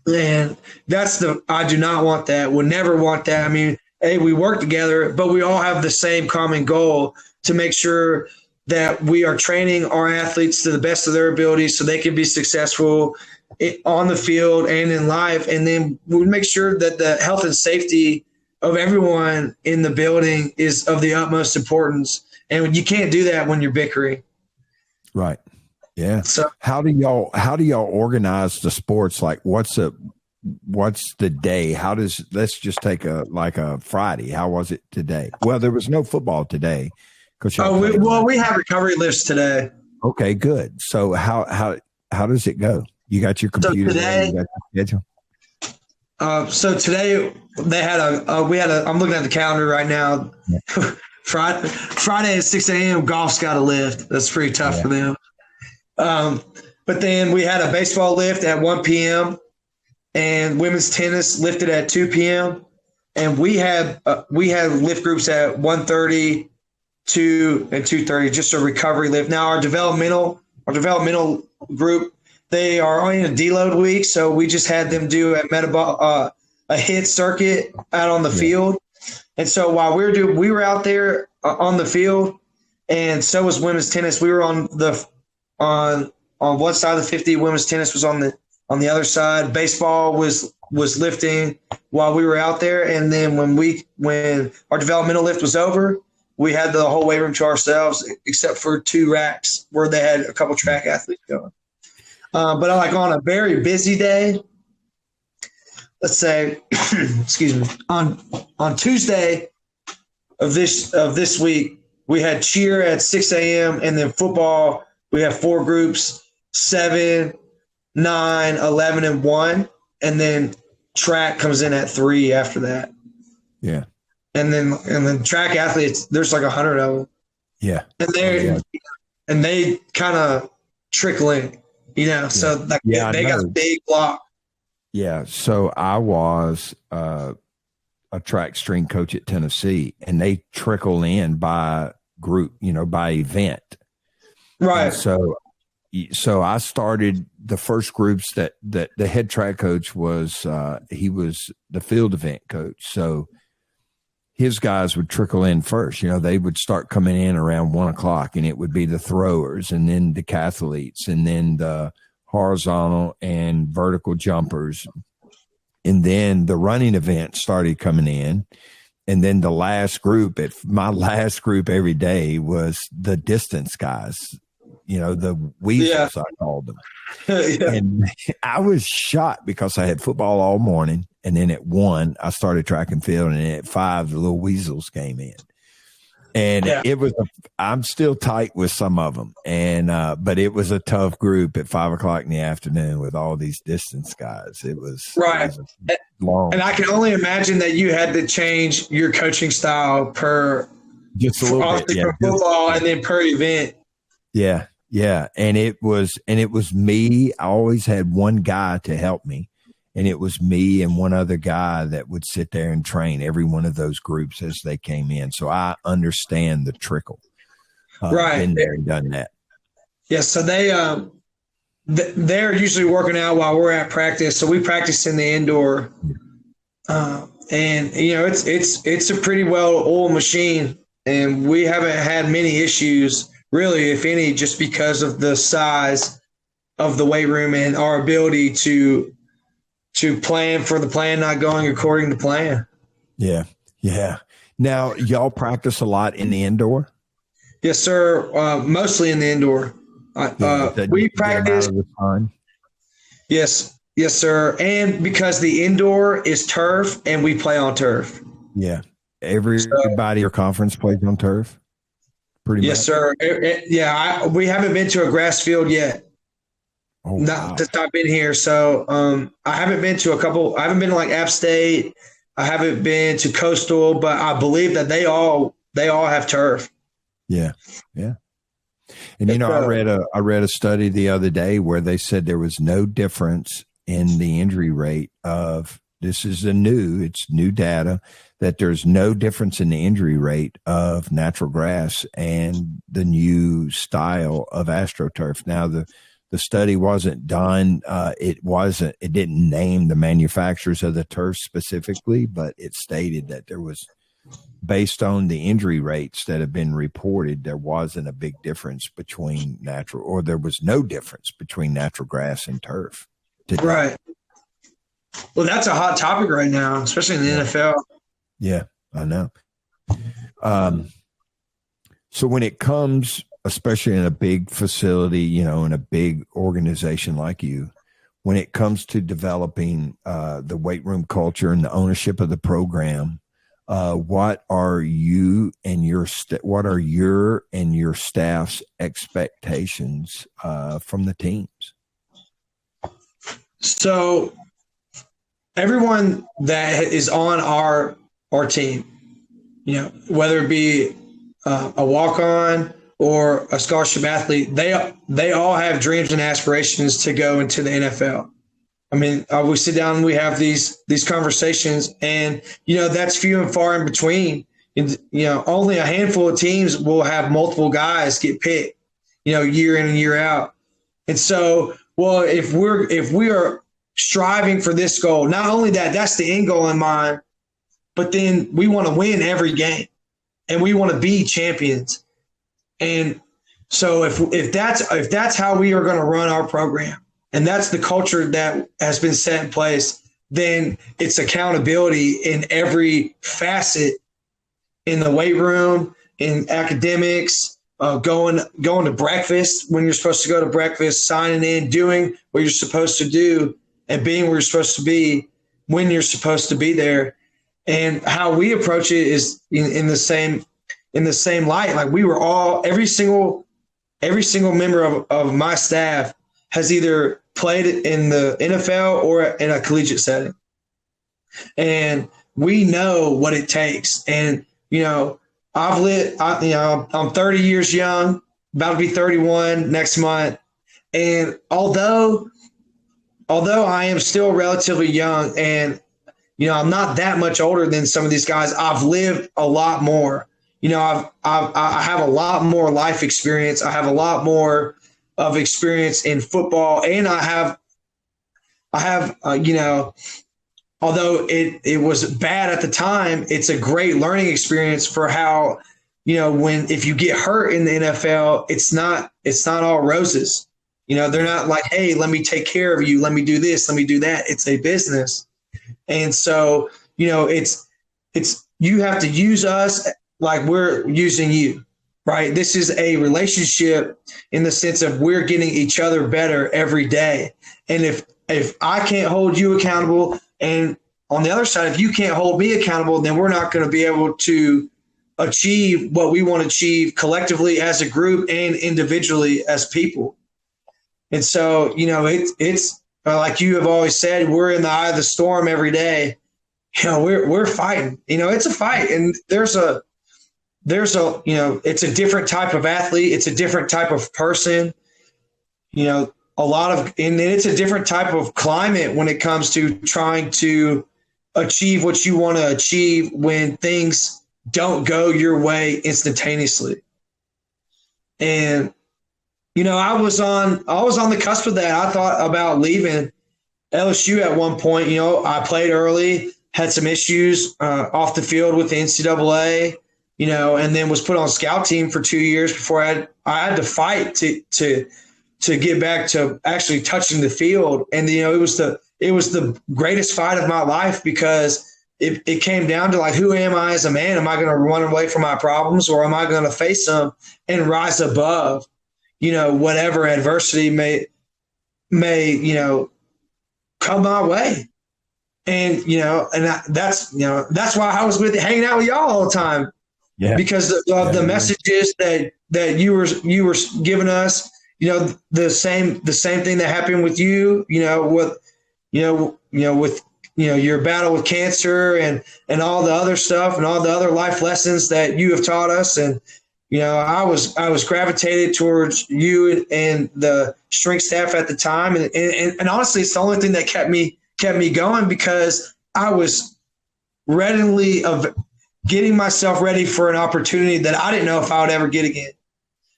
And I do not want that. Would never want that. I mean, hey, we work together, but we all have the same common goal to make sure that we are training our athletes to the best of their ability so they can be successful on the field and in life. And then we make sure that the health and safety of everyone in the building is of the utmost importance. And you can't do that when you're bickering. Right. Yeah. So how do y'all organize the sports? Like what's the day? Let's just take a Friday. How was it today? Well, there was no football today. We have recovery lifts today. Okay, good. So how does it go? You got your computer there, you got your schedule? So today they had I'm looking at the calendar right now. Yeah. Friday at 6 a.m. golf's got a lift. That's pretty tough for them. But then we had a baseball lift at 1 p.m. and women's tennis lifted at 2 p.m. And we had lift groups at 1:30, 2, and 2:30, just a recovery lift. Now our developmental group, they are only in a deload week, so we just had them do a hit circuit out on the field. And so while we were out there on the field, and so was women's tennis. We were on one side of the 50. Women's tennis was on the other side. Baseball was lifting while we were out there. And then when our developmental lift was over, we had the whole weight room to ourselves, except for 2 racks where they had a couple track athletes going. But like on a very busy day, let's say, excuse me, on Tuesday of this week, we had cheer at 6 a.m. and then football. We have 4 groups, 7, 9, 11, and 1, and then track comes in at 3 after that. Yeah. And then track athletes, there's like 100 of them. Yeah. And they kind of trickle in, so like they got a big block. Yeah. So I was a track string coach at Tennessee, and they trickle in by group, by event. Right. And so I started the first groups that the head track coach was, he was the field event coach. So his guys would trickle in first. They would start coming in around 1:00, and it would be the throwers, and then decathletes, and then the horizontal and vertical jumpers. And then the running event started coming in. And then the last group, my last group every day was the distance guys, the weasels, I called them. Yeah. And I was shocked because I had football all morning. And then at 1, I started track and field. And then at 5, the little weasels came in. And it was, I'm still tight with some of them. And, but it was a tough group at 5:00 in the afternoon with all these distance guys. It was long. And I can only imagine that you had to change your coaching style per just a little bit, per football and then per event. Yeah. Yeah. And it was me. I always had one guy to help me. And it was me and one other guy that would sit there and train every one of those groups as they came in. So I understand the trickle. Right. Been there and done that. Yeah. So they're usually working out while we're at practice. So we practice in the indoor. And it's a pretty well-oiled machine. And we haven't had many issues, really, if any, just because of the size of the weight room and our ability to plan for the plan not going according to plan. Yeah. Yeah. Now, y'all practice a lot in the indoor? Yes, sir. Mostly in the indoor. We practice. Yes. Yes, sir. And because the indoor is turf and we play on turf. Yeah. Everybody your conference plays on turf? Pretty much. Yes, sir. We haven't been to a grass field yet. Not since I've been here. So I haven't been to I haven't been to like App State. I haven't been to Coastal, but I believe that they all have turf. Yeah. Yeah. And I read a study the other day where they said there was no difference in the injury rate of it's new data, that there's no difference in the injury rate of natural grass and the new style of AstroTurf. Now the study wasn't done. It didn't name the manufacturers of the turf specifically, but it stated that there was, based on the injury rates that have been reported, there wasn't a big difference between there was no difference between natural grass and turf today. Right. Well, that's a hot topic right now, especially in the NFL. Yeah, I know. So when it comes, especially in a big facility, in a big organization like you, when it comes to developing the weight room culture and the ownership of the program, what are your and your staff's expectations from the teams? So everyone that is on our team, whether it be a walk-on or a scholarship athlete, they all have dreams and aspirations to go into the NFL. I mean, we sit down and we have these conversations, and that's few and far in between. And, only a handful of teams will have multiple guys get picked, year in and year out. And so, well, if we are striving for this goal, not only that's the end goal in mind, but then we want to win every game, and we want to be champions. And so if that's how we are going to run our program, and that's the culture that has been set in place, then it's accountability in every facet, in the weight room, in academics, going to breakfast when you're supposed to go to breakfast, signing in, doing what you're supposed to do, and being where you're supposed to be when you're supposed to be there. And how we approach it is in the same light. Like we were all, every single member of my staff has either played in the NFL or in a collegiate setting. And we know what it takes. And, I'm 30 years young, about to be 31 next month. And although I am still relatively young and, I'm not that much older than some of these guys, I've lived a lot more. I have a lot more life experience. I have a lot more of experience in football, and I have although it was bad at the time, it's a great learning experience for how, if you get hurt in the NFL, it's not all roses. They're not like, hey, let me take care of you. Let me do this. Let me do that. It's a business. And so, it's you have to use us like we're using you, right? This is a relationship in the sense of we're getting each other better every day. And if I can't hold you accountable, and on the other side, if you can't hold me accountable, then we're not going to be able to achieve what we want to achieve collectively as a group and individually as people. And so, it's like you have always said, we're in the eye of the storm every day. We're fighting. It's a fight, and there's a it's a different type of athlete. It's a different type of person. And it's a different type of climate when it comes to trying to achieve what you want to achieve when things don't go your way instantaneously. And I was on the cusp of that. I thought about leaving LSU at one point. I played early, had some issues off the field with the NCAA, and then was put on scout team for 2 years before I had to fight to get back to actually touching the field. And it was the greatest fight of my life, because it came down to like, who am I as a man? Am I going to run away from my problems, or am I going to face them and rise above whatever adversity may come my way. And that's why I was hanging out with y'all all the time. Yeah. Because of the messages that you were giving us, the same thing that happened with you, with your battle with cancer and all the other stuff and all the other life lessons that you have taught us. And I was gravitated towards you and the strength staff at the time, and honestly, it's the only thing that kept me going, because I was readily of getting myself ready for an opportunity that I didn't know if I would ever get again.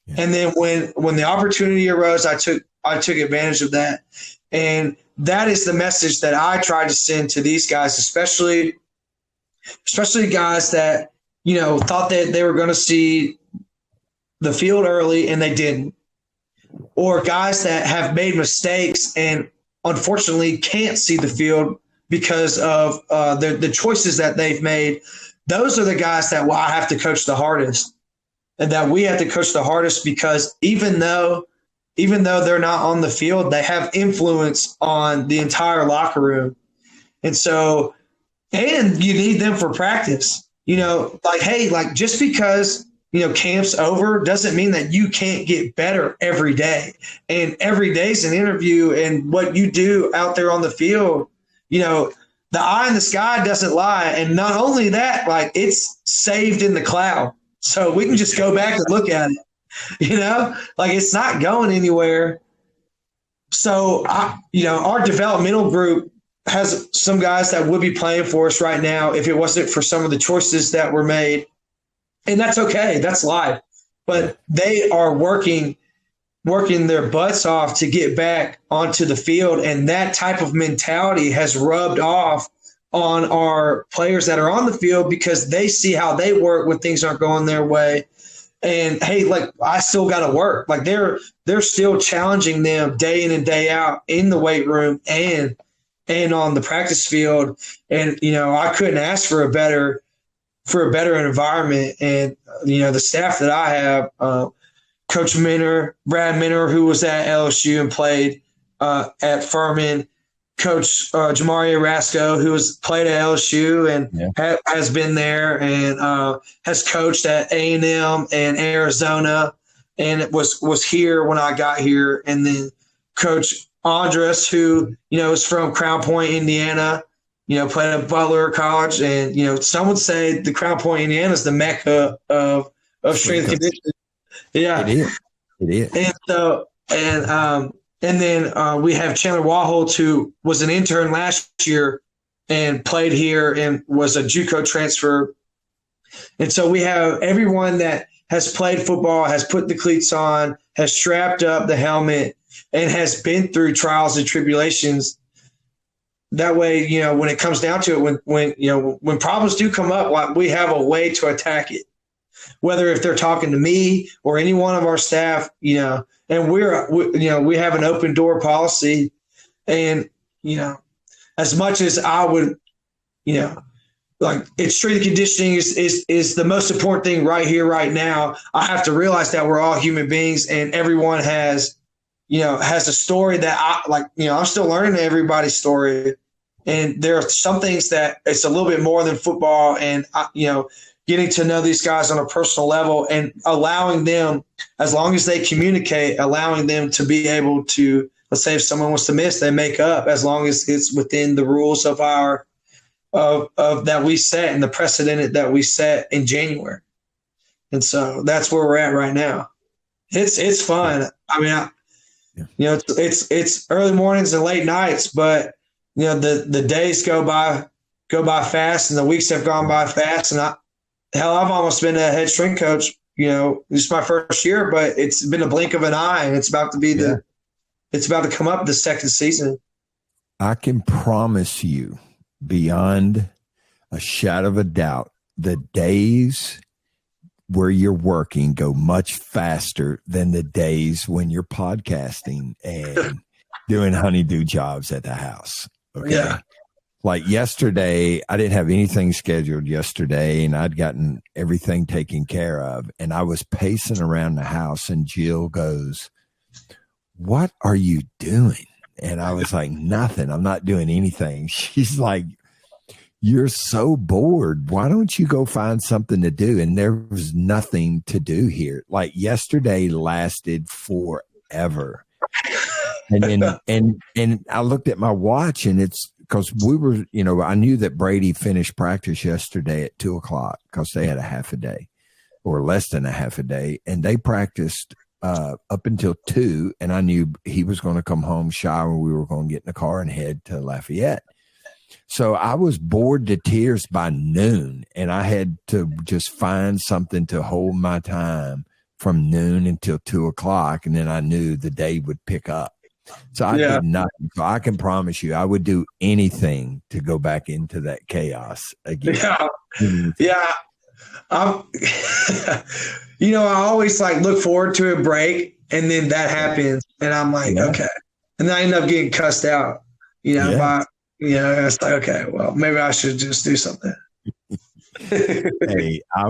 Yeah. And then when the opportunity arose, I took advantage of that, and that is the message that I try to send to these guys, especially guys that thought that they were going to see the field early and they didn't, or guys that have made mistakes and unfortunately can't see the field because of the choices that they've made. Those are the guys that I have to coach the hardest, and that we have to coach the hardest, because even though they're not on the field, they have influence on the entire locker room. And so, and you need them for practice, just because camp's over doesn't mean that you can't get better every day. And every day's an interview, and what you do out there on the field, the eye in the sky doesn't lie. And not only that, it's saved in the cloud. So we can just go back and look at it, it's not going anywhere. So, our developmental group has some guys that would be playing for us right now if it wasn't for some of the choices that were made. And that's okay. That's life. But they are working their butts off to get back onto the field. And that type of mentality has rubbed off on our players that are on the field, because they see how they work when things aren't going their way. And hey, I still got to work. They're still challenging them day in and day out in the weight room and on the practice field. And, I couldn't ask for a better for a better environment. And, the staff that I have, Coach Brad Minner, who was at LSU and played at Furman, Coach Jamari Rasco, who has played at LSU and has been there and has coached at A&M and Arizona, and it was here when I got here. And then Coach Andres, who is from Crown Point, Indiana, played at Butler College, and some would say the Crown Point, Indiana is the mecca of strength and conditioning. Yeah, it is. And so and then we have Chandler Waholt, who was an intern last year and played here and was a JUCO transfer. And so we have everyone that has played football, has put the cleats on, has strapped up the helmet, and has been through trials and tribulations. That way, when it comes down to it, when problems do come up, we have a way to attack it. Whether if they're talking to me or any one of our staff, and we have an open door policy, and as much as I would, it's strength and conditioning is the most important thing right here, right now. I have to realize that we're all human beings, and everyone has a story that I'm still learning everybody's story, and there are some things that it's a little bit more than football, and getting to know these guys on a personal level and allowing them, as long as they communicate, allowing them to be able to, let's say if someone wants to miss, they make up, as long as it's within the rules of our of that we set and the precedent that we set in January. And so that's where we're at right now. It's fun. I mean, it's early mornings and late nights, but the days go by fast and the weeks have gone by fast. And I've almost been a head strength coach. This is my first year, but it's been a blink of an eye, and it's about to come up the second season. I can promise you, beyond a shadow of a doubt, the days where you're working go much faster than the days when you're podcasting and doing honeydew jobs at the house. Okay. Yeah. Like yesterday, I didn't have anything scheduled yesterday, and I'd gotten everything taken care of. And I was pacing around the house, and Jill goes, "What are you doing?" And I was like, "Nothing. I'm not doing anything." She's like, "You're so bored. Why don't you go find something to do?" And there was nothing to do here. Like yesterday lasted forever. And then, and I looked at my watch, and it's because we were, I knew that Brady finished practice yesterday at 2:00 because they had a half a day or less than a half a day. And they practiced up until 2. And I knew he was going to come home, shower, and we were going to get in the car and head to Lafayette. So I was bored to tears by noon, and I had to just find something to hold my time from noon until 2:00. And then I knew the day would pick up. So I did nothing. So I can promise you, I would do anything to go back into that chaos again. Yeah. I always look forward to a break, and then that happens, and I'm like, okay. And then I end up getting cussed out, by, it's like, okay, well, maybe I should just do something. Hey, I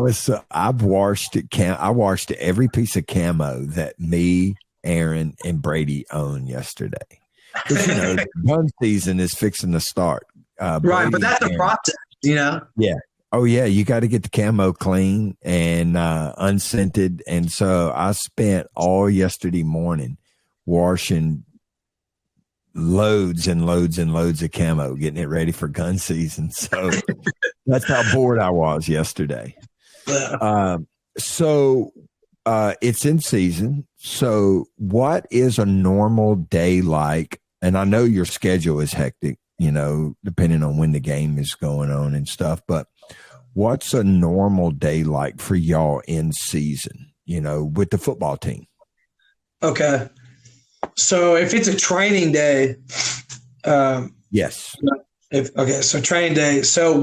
washed every piece of camo that me, Aaron, and Brady own yesterday. Because, gun season is fixing to start. Right, but that's a process, Yeah. Oh, yeah. You got to get the camo clean and unscented. And so I spent all yesterday morning washing loads and loads and loads of camo, getting it ready for gun season. So that's how bored I was yesterday. So it's in season. So what is a normal day like? And I know your schedule is hectic, depending on when the game is going on and stuff, but what's a normal day like for y'all in season, with the football team? Okay. So if it's a training day, yes. So training day. So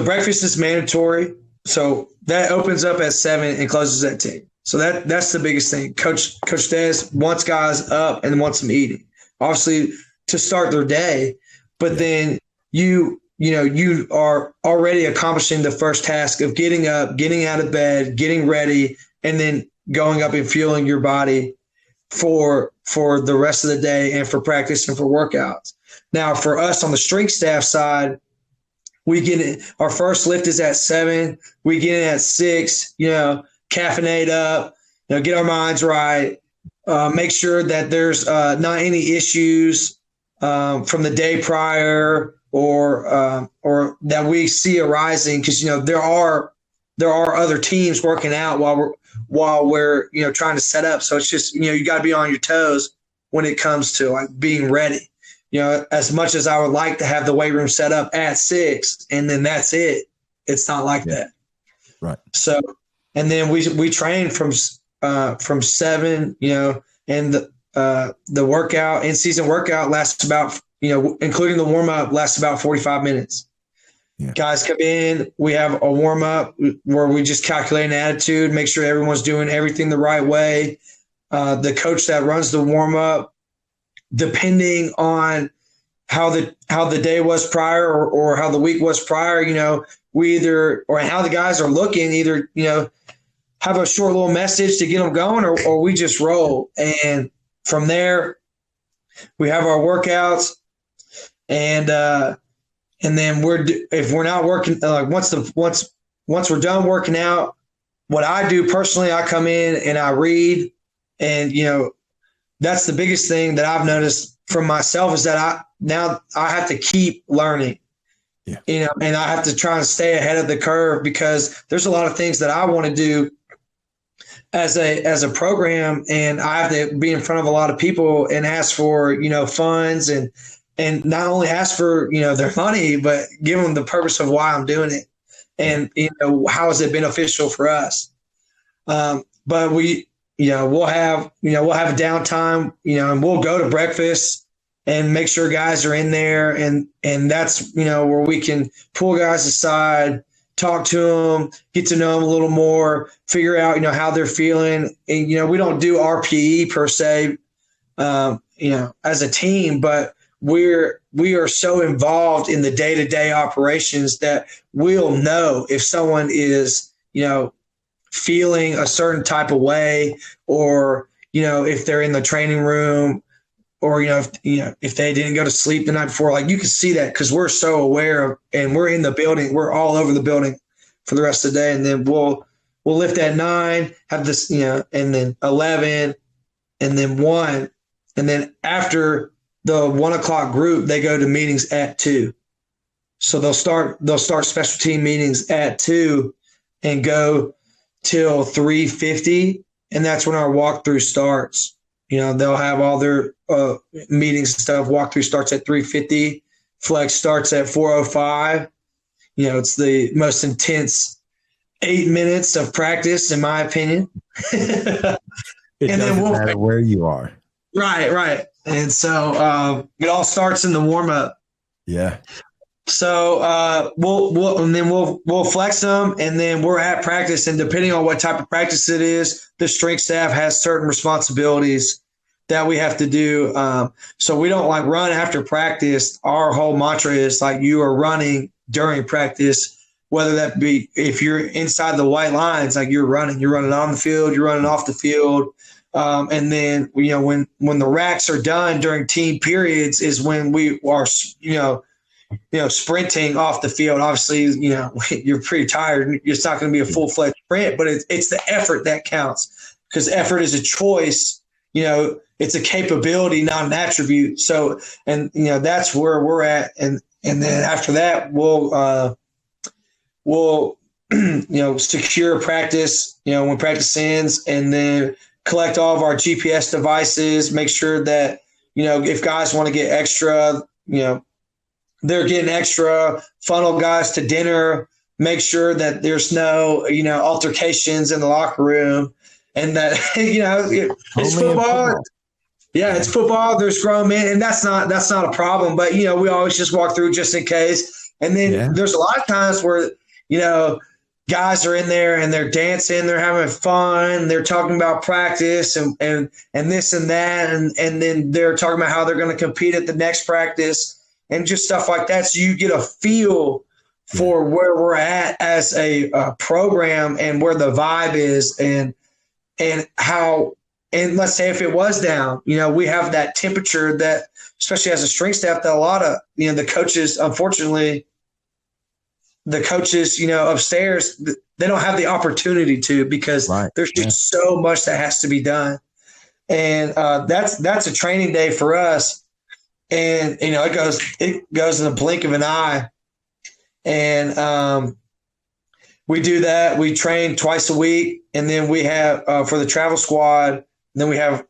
breakfast is mandatory. So that opens up at 7 and closes at 10. So that's the biggest thing. Coach Des wants guys up and wants them eating, obviously, to start their day. But then you you are already accomplishing the first task of getting up, getting out of bed, getting ready, and then going up and fueling your body for the rest of the day and for practice and for workouts. Now, for us on the strength staff side, we get it. Our first lift is at 7. We get in at 6. Caffeinate up. Get our minds right. Make sure that there's not any issues from the day prior or that we see arising, because there are other teams working out while we're trying to set up. So it's just you got to be on your toes when it comes to like being ready. As much as I would like to have the weight room set up at 6 and then that's it, it's not like that. Right. So, and then we train from 7, and the workout, in-season workout lasts about, including the warm-up, lasts about 45 minutes. Yeah. Guys come in, we have a warm-up where we just calculate an attitude, make sure everyone's doing everything the right way. The coach that runs the warm-up, depending on how the day was prior or how the week was prior, we either, or how the guys are looking, either, have a short little message to get them going, or we just roll. And from there, we have our workouts, and then if we're not working, once we're done working out, what I do personally, I come in and I read, and that's the biggest thing that I've noticed from myself is that I have to keep learning. Yeah. And I have to try and stay ahead of the curve, because there's a lot of things that I want to do as a program, and I have to be in front of a lot of people and ask for, funds and not only ask for, their money, but give them the purpose of why I'm doing it. And, how is it beneficial for us? But we'll have a downtime, and we'll go to breakfast and make sure guys are in there. And that's, where we can pull guys aside, talk to them, get to know them a little more, figure out, how they're feeling. And, we don't do RPE per se, as a team, but we are so involved in the day-to-day operations that we'll know if someone is, feeling a certain type of way, or, if they're in the training room, or, if they didn't go to sleep the night before. Like, you can see that because we're so aware of, and we're in the building, we're all over the building for the rest of the day. And then we'll lift at 9, have this, and then 11, and then 1. And then after the 1 o'clock group, they go to meetings at 2. So they'll start special team meetings at 2 and go till 3:50. And that's when our walkthrough starts. They'll have all their meetings and stuff. Walkthrough starts at 3:50. Flex starts at 4:05. It's the most intense 8 minutes of practice, in my opinion. It doesn't matter where you are. Right. And so it all starts in the warm up. Yeah. So we'll flex them, and then we're at practice. And depending on what type of practice it is, the strength staff has certain responsibilities that we have to do. So we don't run after practice. Our whole mantra is you are running during practice, whether that be if you're inside the white lines, you're running on the field, you're running off the field. And then, when the racks are done during team periods is when we are, sprinting off the field. Obviously, you're pretty tired. It's not going to be a full-fledged sprint, but it's the effort that counts, because effort is a choice. It's a capability, not an attribute. So, and that's where we're at. And then after that, we'll secure practice. When practice ends, and then collect all of our GPS devices. Make sure that if guys want to get extra, they're getting extra. Funnel guys to dinner. Make sure that there's no altercations in the locker room, and that it's football. Yeah, it's football. There's grown men, and that's not a problem. But we always just walk through just in case. And then there's a lot of times where guys are in there and they're dancing, they're having fun, they're talking about practice and this and that, and then they're talking about how they're going to compete at the next practice. and just stuff like that. So you get a feel for where we're at as a program and where the vibe is and how, and let's say if it was down, we have that temperature that, especially as a strength staff, that a lot of, the coaches, unfortunately, upstairs, they don't have the opportunity to, because there's just so much that has to be done. And that's a training day for us. And, it goes in a blink of an eye. And we do that. We train twice a week. And then we have for the travel squad, then we have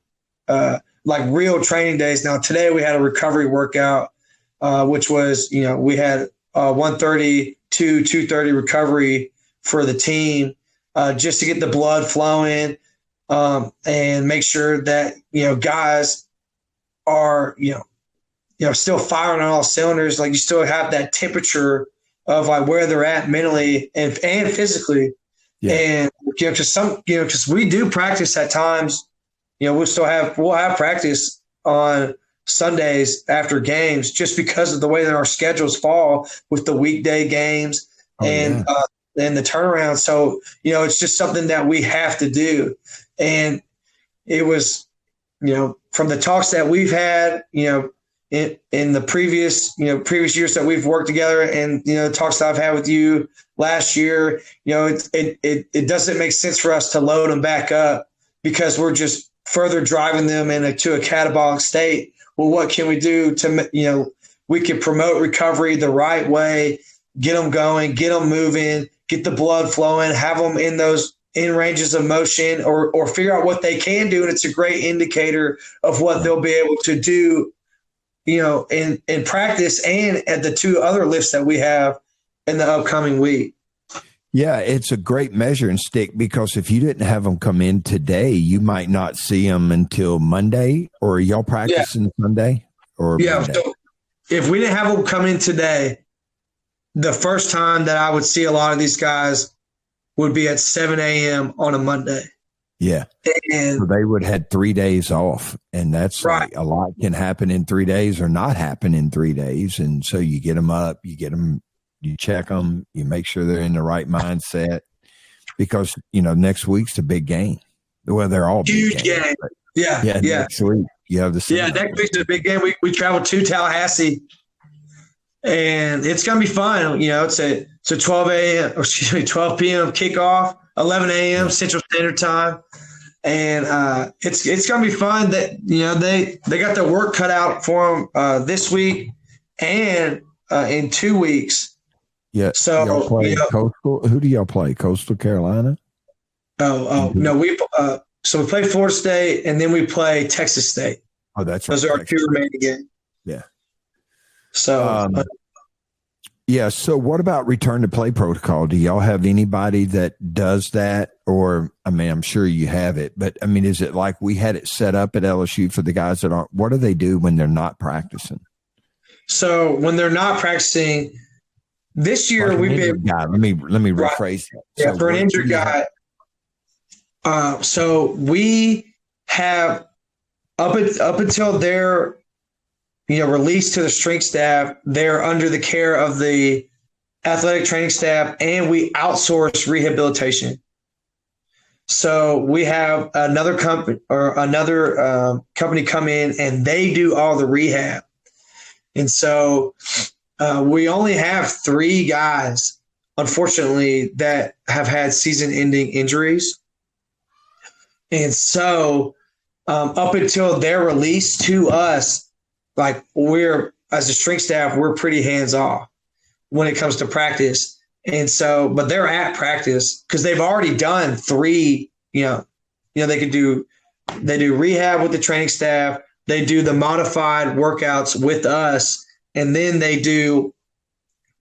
like real training days. Now, today we had a recovery workout, which was, we had 1:30 to 2:30 recovery for the team, just to get the blood flowing and make sure that, guys are, still firing on all cylinders. Like, you still have that temperature of like where they're at mentally and physically. Yeah. And, because we do practice at times, we'll have practice on Sundays after games, just because of the way that our schedules fall with the weekday games and the turnaround. So, it's just something that we have to do. And it was, from the talks that we've had, in the previous years that we've worked together, and, the talks that I've had with you last year, it doesn't make sense for us to load them back up, because we're just further driving them into a catabolic state. Well, what can we do to, we can promote recovery the right way, get them going, get them moving, get the blood flowing, have them in ranges of motion, or figure out what they can do. And it's a great indicator of what they'll be able to do, in practice and at the two other lifts that we have in the upcoming week. Yeah, it's a great measuring stick, because if you didn't have them come in today, you might not see them until Monday. Or are y'all practicing Sunday? Or Monday? So if we didn't have them come in today, the first time that I would see a lot of these guys would be at 7 a.m. on a Monday. Yeah. And so they would have had 3 days off, and that's right. Like, a lot can happen in 3 days or not happen in 3 days. And so you get them up, you check them, you make sure they're in the right mindset, because, next week's a big game. Well, they're all huge big game. Yeah. Next week you have the next week's a big game. We travel to Tallahassee, and it's going to be fun. It's a 12 p.m. kickoff, 11 a.m. Central Standard Time. And it's going to be fun. That they got their work cut out for them this week and in 2 weeks. Yeah. So y'all play Coastal. Who do y'all play? Coastal Carolina? No. So we play Florida State, and then we play Texas State. Oh, that's right. Those are our two remaining games. Yeah. So. So what about return to play protocol? Do y'all have anybody that does that? Or, I'm sure you have it, but is it like we had it set up at LSU for the guys that aren't? What do they do when they're not practicing? So when they're not practicing, this year like we've been. Guy. Let me rephrase that. Yeah, so for an injured guy. So we have up until they're released to the strength staff, they're under the care of the athletic training staff, and we outsource rehabilitation. So we have another company company come in, and they do all the rehab. And so we only have 3 guys, unfortunately, that have had season-ending injuries. And so up until they're released to us, like, we're, as a strength staff, we're pretty hands-off when it comes to practice. And so, but they're at practice because they've already done 3, they do rehab with the training staff. They do the modified workouts with us, and then they do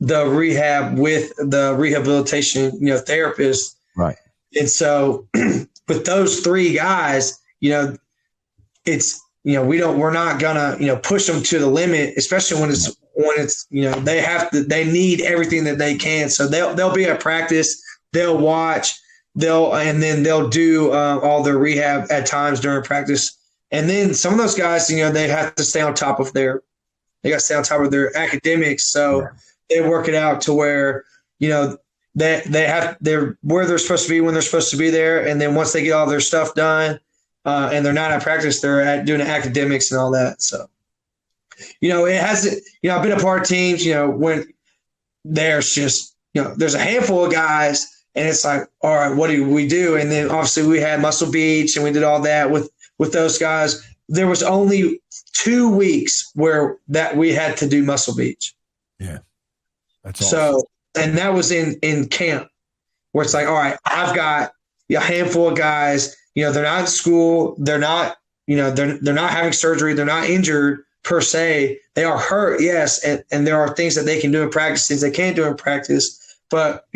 the rehab with the rehabilitation, therapist. Right. And so with those 3 guys, it's, we're not gonna, push them to the limit, especially when it's, they need everything that they can. So they'll be at practice, they'll watch, and then they'll do all their rehab at times during practice. And then some of those guys, they have to stay on top of their They got to stay on top of their academics. So they work it out to where, they're where they're supposed to be when they're supposed to be there. And then once they get all their stuff done and they're not at practice, they're doing the academics and all that. So, it has, I've been a part of teams, when there's just, there's a handful of guys and it's like, all right, what do we do? And then obviously we had Muscle Beach and we did all that with those guys. There was only 2 weeks where that we had to do Muscle Beach. Yeah. That's awesome. So, and that was in camp where it's like, all right, I've got a handful of guys, they're not in school. They're not, they're not having surgery. They're not injured per se. They are hurt. Yes. And there are things that they can do in practice, things they can't do in practice, but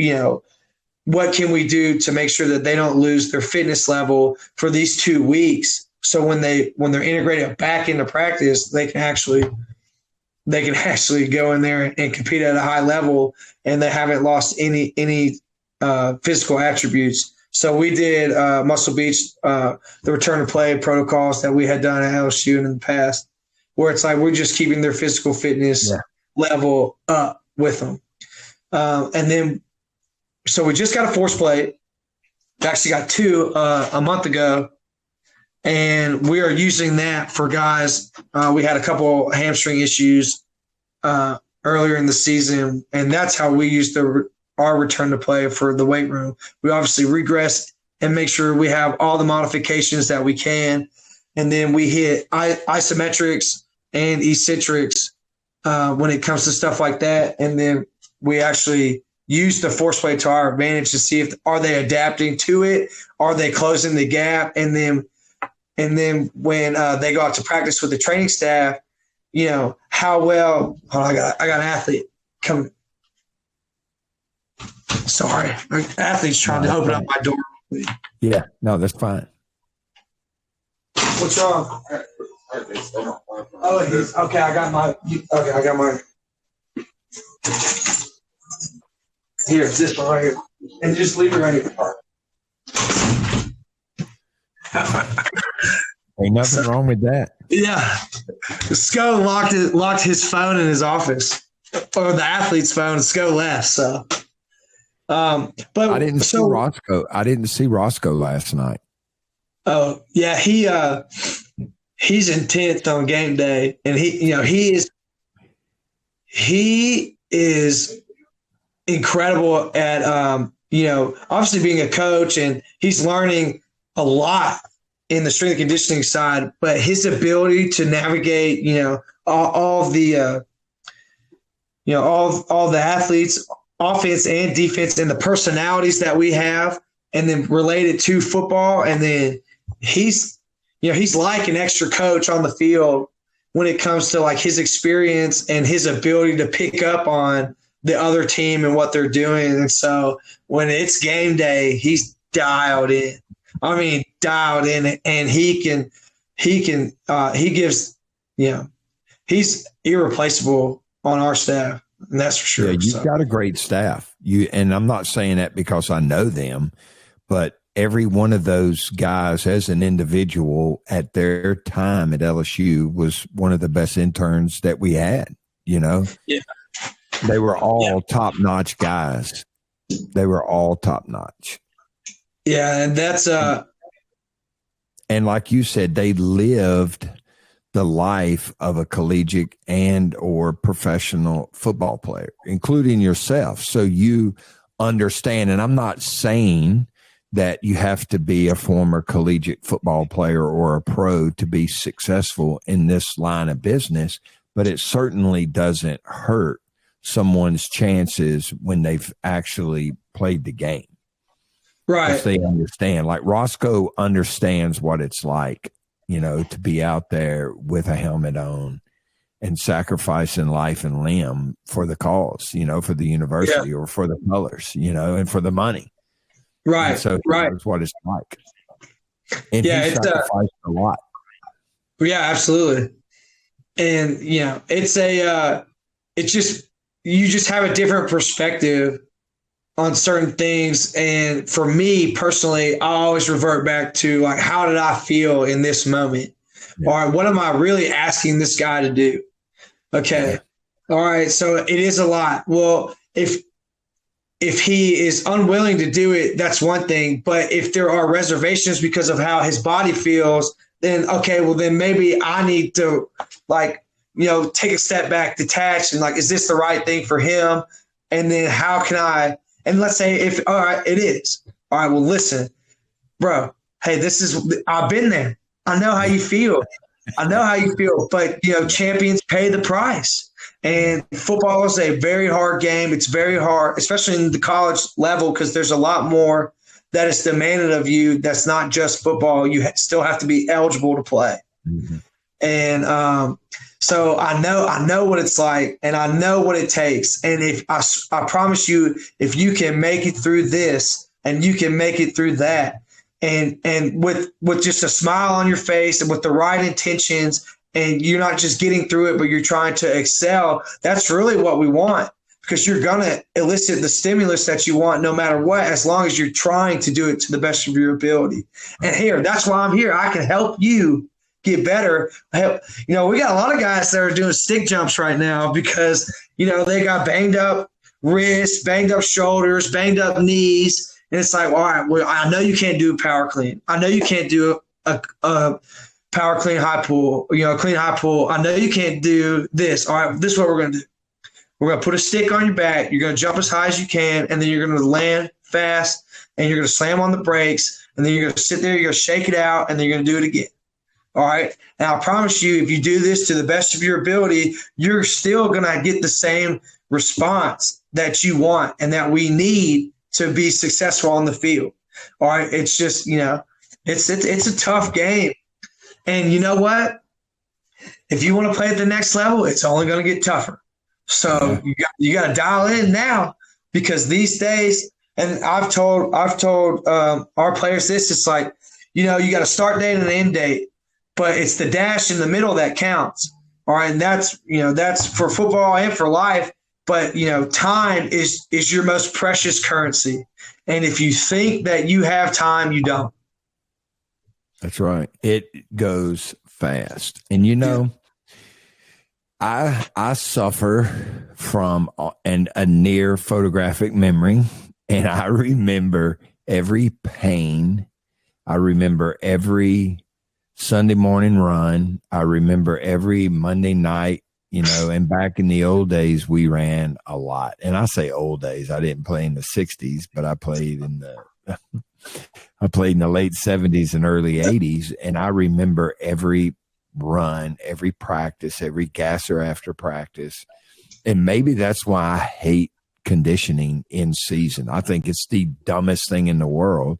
what can we do to make sure that they don't lose their fitness level for these 2 weeks? So when they're integrated back into practice, they can actually go in there and compete at a high level, and they haven't lost any physical attributes. So we did Muscle Beach, the return to play protocols that we had done at LSU in the past, where it's like we're just keeping their physical fitness level up with them. And then, so we just got a force plate. We actually got 2 a month ago. And we are using that for guys. We had a couple hamstring issues earlier in the season, and that's how we used our return to play for the weight room. We obviously regress and make sure we have all the modifications that we can, and then we hit isometrics and eccentrics when it comes to stuff like that, and then we actually use the force plate to our advantage to see if are they adapting to it, are they closing the gap, and then when they go out to practice with the training staff, how well – I got an athlete coming. Sorry. An athlete's trying to open up my door. Yeah. No, that's fine. What's wrong? Oh, okay. I got my – here, it's this one right here. And just leave it right here. Ain't nothing wrong with that. Yeah. Sco locked his phone in his office, or the athlete's phone. Sco left. So, but I didn't see Roscoe. I didn't see Roscoe last night. Oh yeah, he's intent on game day, and he is incredible at obviously being a coach, and he's learning a lot in the strength and conditioning side, but his ability to navigate, all the athletes, offense and defense, and the personalities that we have, and then related to football. And then he's like an extra coach on the field when it comes to like his experience and his ability to pick up on the other team and what they're doing. And so when it's game day, he's dialed in. I mean, dialed in, and he gives, he's irreplaceable on our staff, and that's for sure. Yeah, you've got a great staff. And I'm not saying that because I know them, but every one of those guys as an individual at their time at LSU was one of the best interns that we had, Yeah. They were all top-notch guys. They were all top-notch. Yeah, and that's and like you said, they lived the life of a collegiate and or professional football player, including yourself. So you understand, and I'm not saying that you have to be a former collegiate football player or a pro to be successful in this line of business, but it certainly doesn't hurt someone's chances when they've actually played the game. Right. If they understand. Like Roscoe understands what it's like, to be out there with a helmet on and sacrificing life and limb for the cause, for the university or for the colors, and for the money. Right. And so he knows what it's like. And he sacrificed a lot. Yeah, absolutely. And, it's you just have a different perspective on certain things. And for me personally, I always revert back to like, how did I feel in this moment? Yeah. Or what am I really asking this guy to do? Okay. All right. So it is a lot. Well, if he is unwilling to do it, that's one thing. But if there are reservations because of how his body feels, then okay, well then maybe I need to take a step back, detach, and is this the right thing for him? And then how can I? And let's say if all right, it is. All right, well listen, bro. Hey, I've been there. I know how you feel. But champions pay the price. And football is a very hard game. It's very hard, especially in the college level, because there's a lot more that is demanded of you. That's not just football. You still have to be eligible to play. Mm-hmm. And so I know what it's like, and I know what it takes. And if I promise you, if you can make it through this, and you can make it through that, and with just a smile on your face and with the right intentions, and you're not just getting through it, but you're trying to excel, that's really what we want, because you're going to elicit the stimulus that you want no matter what, as long as you're trying to do it to the best of your ability. And here, that's why I'm here. I can help you get better. We got a lot of guys that are doing stick jumps right now because, they got banged up wrists, banged up shoulders, banged up knees. And it's like, all right, well, I know you can't do a power clean. I know you can't do a power clean high pull, clean high pull. I know you can't do this. All right, this is what we're going to do. We're going to put a stick on your back. You're going to jump as high as you can, and then you're going to land fast, and you're going to slam on the brakes, and then you're going to sit there, you're going to shake it out, and then you're going to do it again. All right? And I promise you, if you do this to the best of your ability, you're still going to get the same response that you want and that we need to be successful on the field. All right? It's just, it's a tough game. And you know what? If you want to play at the next level, it's only going to get tougher. So you got to dial in now, because these days, and I've told our players this, it's like, you got a start date and an end date, but it's the dash in the middle that counts. All right, and that's for football and for life. But time is your most precious currency, and if you think that you have time, you don't. That's right. It goes fast. And I suffer from a near photographic memory, and I remember every pain. I remember every Sunday morning run. I remember every Monday night, and back in the old days, we ran a lot. And I say old days, I didn't play in the 60s, but I played in the late 70s and early 80s, and I remember every run, every practice, every gasser after practice. And maybe that's why I hate conditioning in season. I think it's the dumbest thing in the world.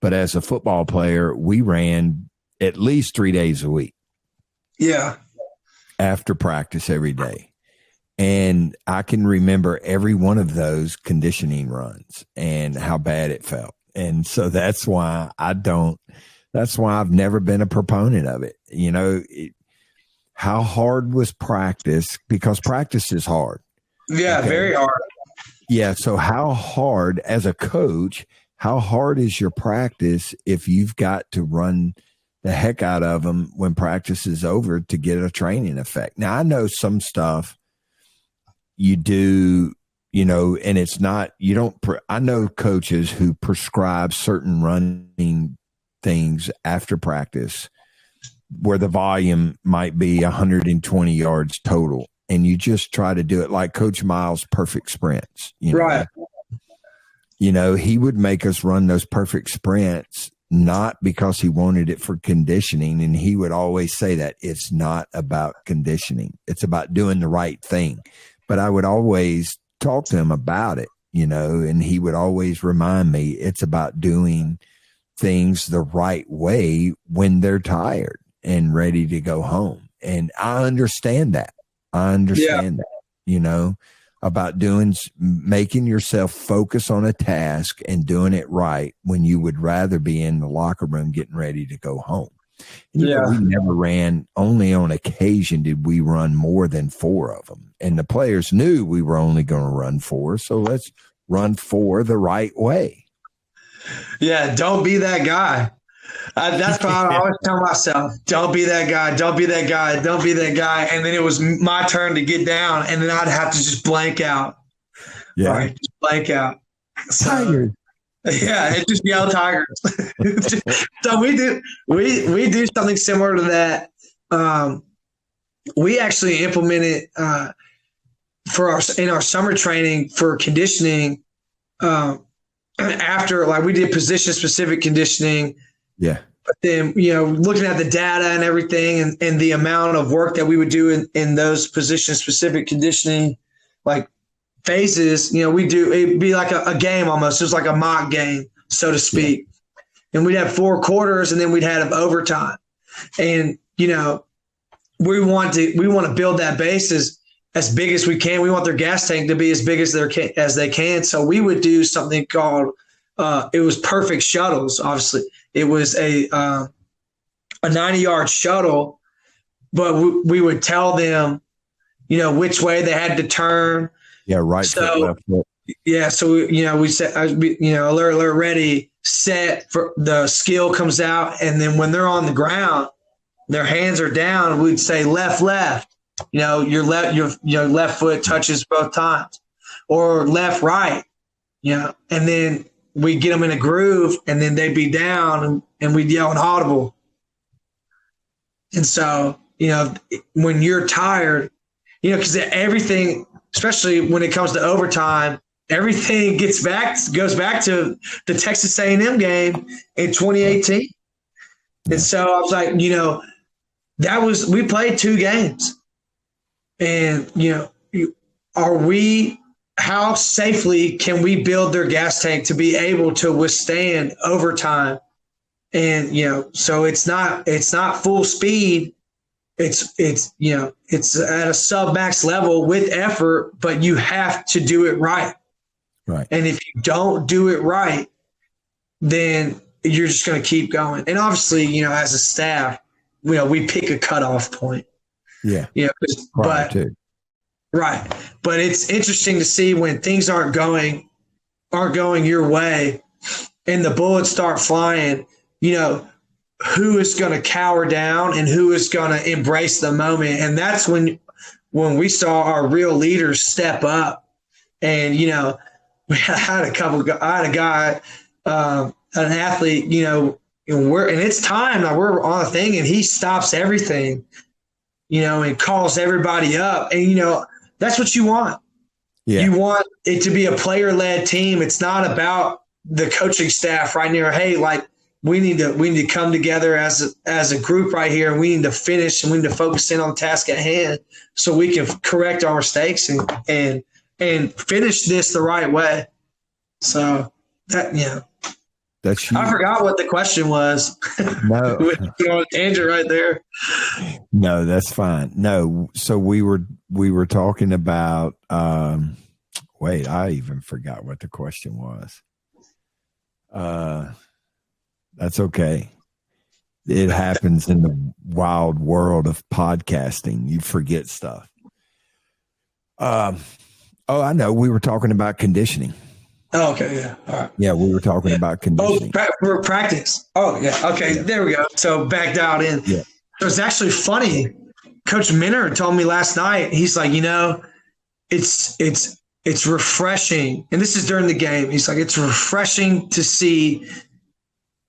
But as a football player, we ran at least 3 days a week. Yeah. After practice every day. And I can remember every one of those conditioning runs and how bad it felt. And so that's why I've never been a proponent of it. How hard was practice? Because practice is hard. Yeah, okay? Very hard. Yeah. So how hard, as a coach, how hard is your practice if you've got to run the heck out of them when practice is over to get a training effect? Now, I know some stuff you do, and it's not, I know coaches who prescribe certain running things after practice where the volume might be 120 yards total. And you just try to do it like Coach Miles' perfect sprints. Right. He would make us run those perfect sprints, not because he wanted it for conditioning. And he would always say that it's not about conditioning. It's about doing the right thing. But I would always talk to him about it, and he would always remind me it's about doing things the right way when they're tired and ready to go home. And I understand that. That, about making yourself focus on a task and doing it right when you would rather be in the locker room getting ready to go home. And, we never ran, only on occasion did we run more than 4 of them. And the players knew we were only going to run 4. So let's run 4 the right way. Yeah. Don't be that guy. That's why I always tell myself, don't be that guy, don't be that guy, don't be that guy. And then it was my turn to get down, and then I'd have to just blank out. Yeah. Right, just blank out. So, Tigers. yeah, it just yell Tigers. So we do something similar to that. We actually implemented in our summer training for conditioning. After we did position specific conditioning. Yeah. But then, looking at the data and everything and the amount of work that we would do in those position specific conditioning, phases, it'd be like a game almost. It was like a mock game, so to speak. Yeah. And we'd have 4 quarters and then we'd have overtime. And, we want to build that base as big as we can. We want their gas tank to be as big as they can. So we would do something called it was perfect shuttles. Obviously, it was a 90-yard shuttle, but we would tell them, which way they had to turn. Yeah, right foot, left foot. Yeah, so we said, alert, ready, set. For the skill comes out, and then when they're on the ground, their hands are down. We'd say left. Your left foot touches both times, or left, right. And then we get them in a groove, and then they'd be down, and we'd yell an audible. And so, when you're tired, because everything, especially when it comes to overtime, everything goes back to the Texas A&M game in 2018. And so I was like, we played 2 games. And, how safely can we build their gas tank to be able to withstand overtime? And, so it's not full speed. It's at a sub-max level with effort, but you have to do it right. Right. And if you don't do it right, then you're just going to keep going. And obviously, as a staff, we pick a cutoff point. Yeah. Right. But it's interesting to see when things aren't going your way and the bullets start flying, who is going to cower down and who is going to embrace the moment. And that's when we saw our real leaders step up. And, I had a guy, an athlete, and it's time. Now we're on a thing and he stops everything, and calls everybody up. And, that's what you want. Yeah. You want it to be a player-led team. It's not about the coaching staff right near, hey, we need to come together as a group right here, and we need to finish, and we need to focus in on the task at hand so we can correct our mistakes and finish this the right way. So that, that's huge. I forgot what the question was. No, on a tangent right there. No, that's fine. No, so we were talking about. Wait, I even forgot what the question was. That's okay. It happens in the wild world of podcasting. You forget stuff. I know. We were talking about conditioning. Oh, okay. Yeah. All right. Yeah, we were talking about conditioning. For practice. Oh, yeah. Okay. Yeah. There we go. So back dialed in. Yeah. It was actually funny. Coach Minner told me last night, he's like, it's refreshing. And this is during the game. He's like, it's refreshing to see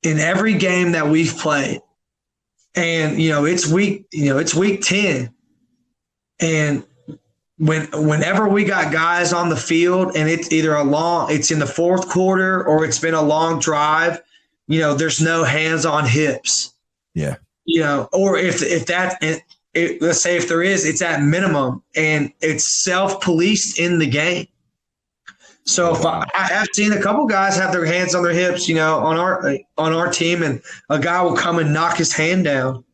in every game that we've played. And, it's week 10. And whenever we got guys on the field and it's either it's in the 4th quarter or it's been a long drive, there's no hands on hips. Yeah. Or if let's say if there is, it's at minimum and it's self-policed in the game. So if I have seen a couple guys have their hands on their hips, on our team, and a guy will come and knock his hand down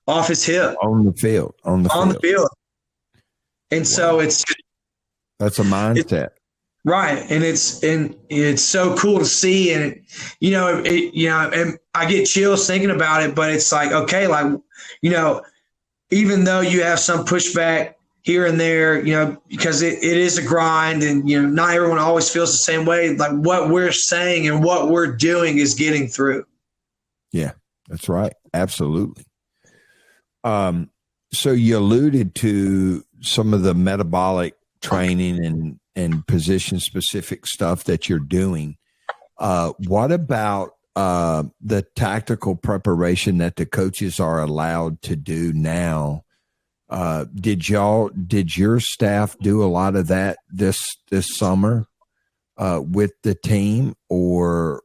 off his hip on the field. And so that's a mindset. Right. And it's so cool to see. And, and I get chills thinking about it, but it's like, okay, even though you have some pushback here and there, because it is a grind and, not everyone always feels the same way. Like what we're saying and what we're doing is getting through. Yeah, that's right. Absolutely. So you alluded to some of the metabolic training and position specific stuff that you're doing. What about the tactical preparation that the coaches are allowed to do now? Did your staff do a lot of that this summer with the team, or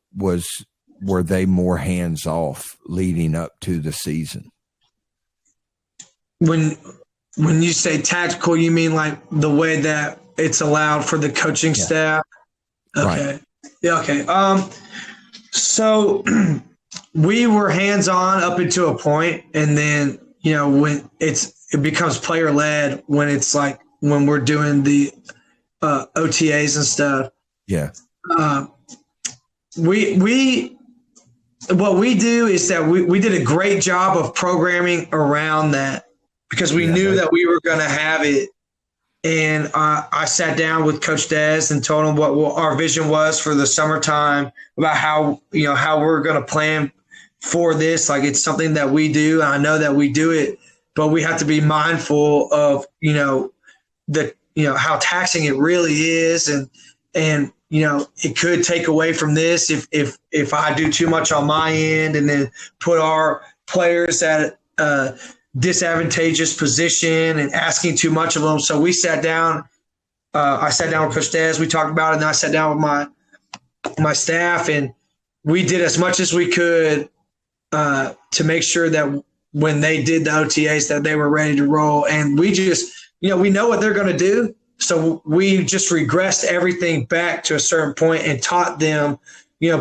were they more hands off leading up to the season? When you say tactical, you mean like the way that it's allowed for the coaching staff? Okay. Right. Yeah. Okay. So we were hands on up until a point, and then when it becomes player led when it's like when we're doing the OTAs and stuff. Yeah. What we do is that we did a great job of programming around that, because we knew that we were going to have it. And I sat down with Coach Dez and told him what our vision was for the summertime, about how we're going to plan for this. Like, it's something that we do, and I know that we do it, but we have to be mindful of how taxing it really is, and it could take away from this if I do too much on my end and then put our players at disadvantageous position and asking too much of them. So we sat down. I sat down with Coach Dez. We talked about it, and I sat down with my staff, and we did as much as we could to make sure that when they did the OTAs that they were ready to roll. And we just, we know what they're going to do. So we just regressed everything back to a certain point and taught them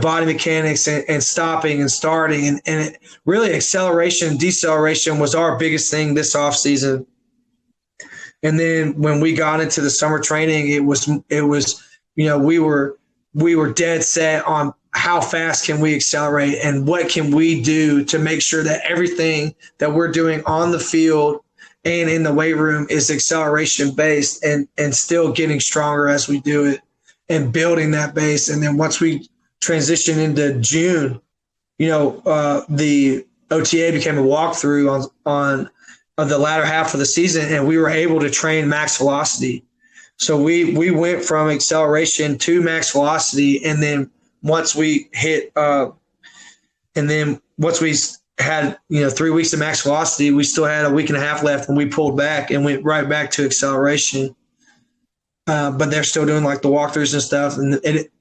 body mechanics and stopping and starting. And it really, acceleration and deceleration was our biggest thing this offseason. And then when we got into the summer training, it was we were dead set on how fast can we accelerate and what can we do to make sure that everything that we're doing on the field and in the weight room is acceleration based and still getting stronger as we do it and building that base. And then once we transition into June, the OTA became a walkthrough on the latter half of the season, and we were able to train max velocity. So we went from acceleration to max velocity, and then once we hit, once we had 3 weeks of max velocity, we still had a week and a half left, and we pulled back and went right back to acceleration. But they're still doing like the walkthroughs and stuff, and it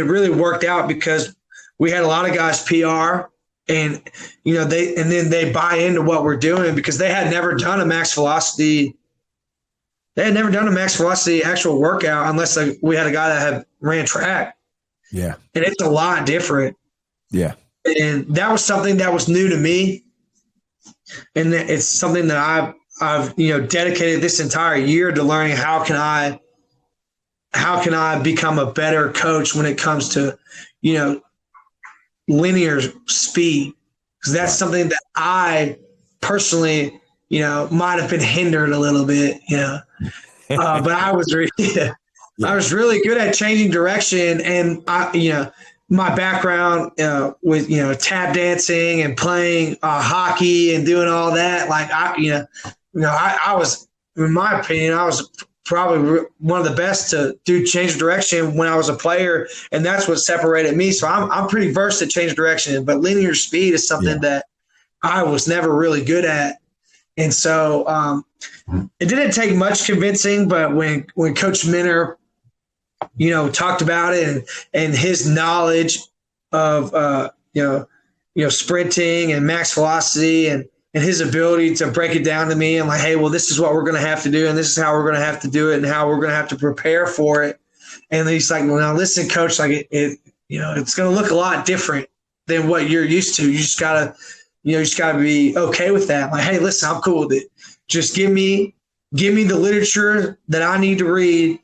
really worked out because we had a lot of guys PR, and then they buy into what we're doing because they had never done a max velocity. They had never done a max velocity actual workout unless we had a guy that had ran track. Yeah, and it's a lot different. Yeah, and that was something that was new to me, and it's something that I've dedicated this entire year to learning how can I become a better coach when it comes to, linear speed, because that's something that I personally, might have been hindered a little bit, but I was really good at changing direction, and my background with tap dancing and playing hockey and doing all that, like I was, in my opinion, I was probably one of the best to do change of direction when I was a player, and that's what separated me. So I'm pretty versed at change of direction, but linear speed is something that I was never really good at. And so it didn't take much convincing, but when Coach Minner, talked about it and his knowledge of sprinting and max velocity and his ability to break it down to me and like, hey, well, this is what we're going to have to do, and this is how we're going to have to do it, and how we're going to have to prepare for it. And he's like, well, now listen, coach, like it's going to look a lot different than what you're used to. You just gotta be okay with that. Like, hey, listen, I'm cool with it. Just give me the literature that I need to read.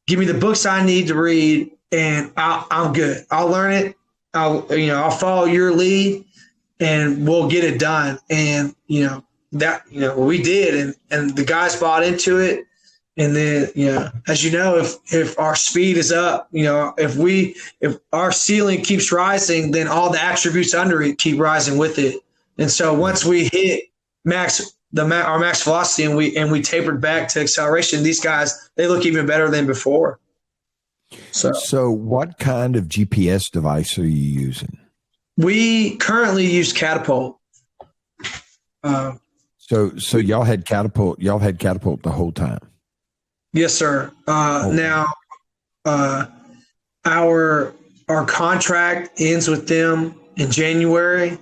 Give me the books I need to read, and I'm good. I'll learn it. I'll follow your lead, and we'll get it done. And we did, and the guys bought into it, And then, as you know, if our speed is up, if our ceiling keeps rising, then all the attributes under it keep rising with it. And so once we hit our max velocity and we tapered back to acceleration, these guys, they look even better than before. So what kind of GPS device are you using? We currently use Catapult. So y'all had Catapult the whole time. Yes, sir. Now, our contract ends with them in January,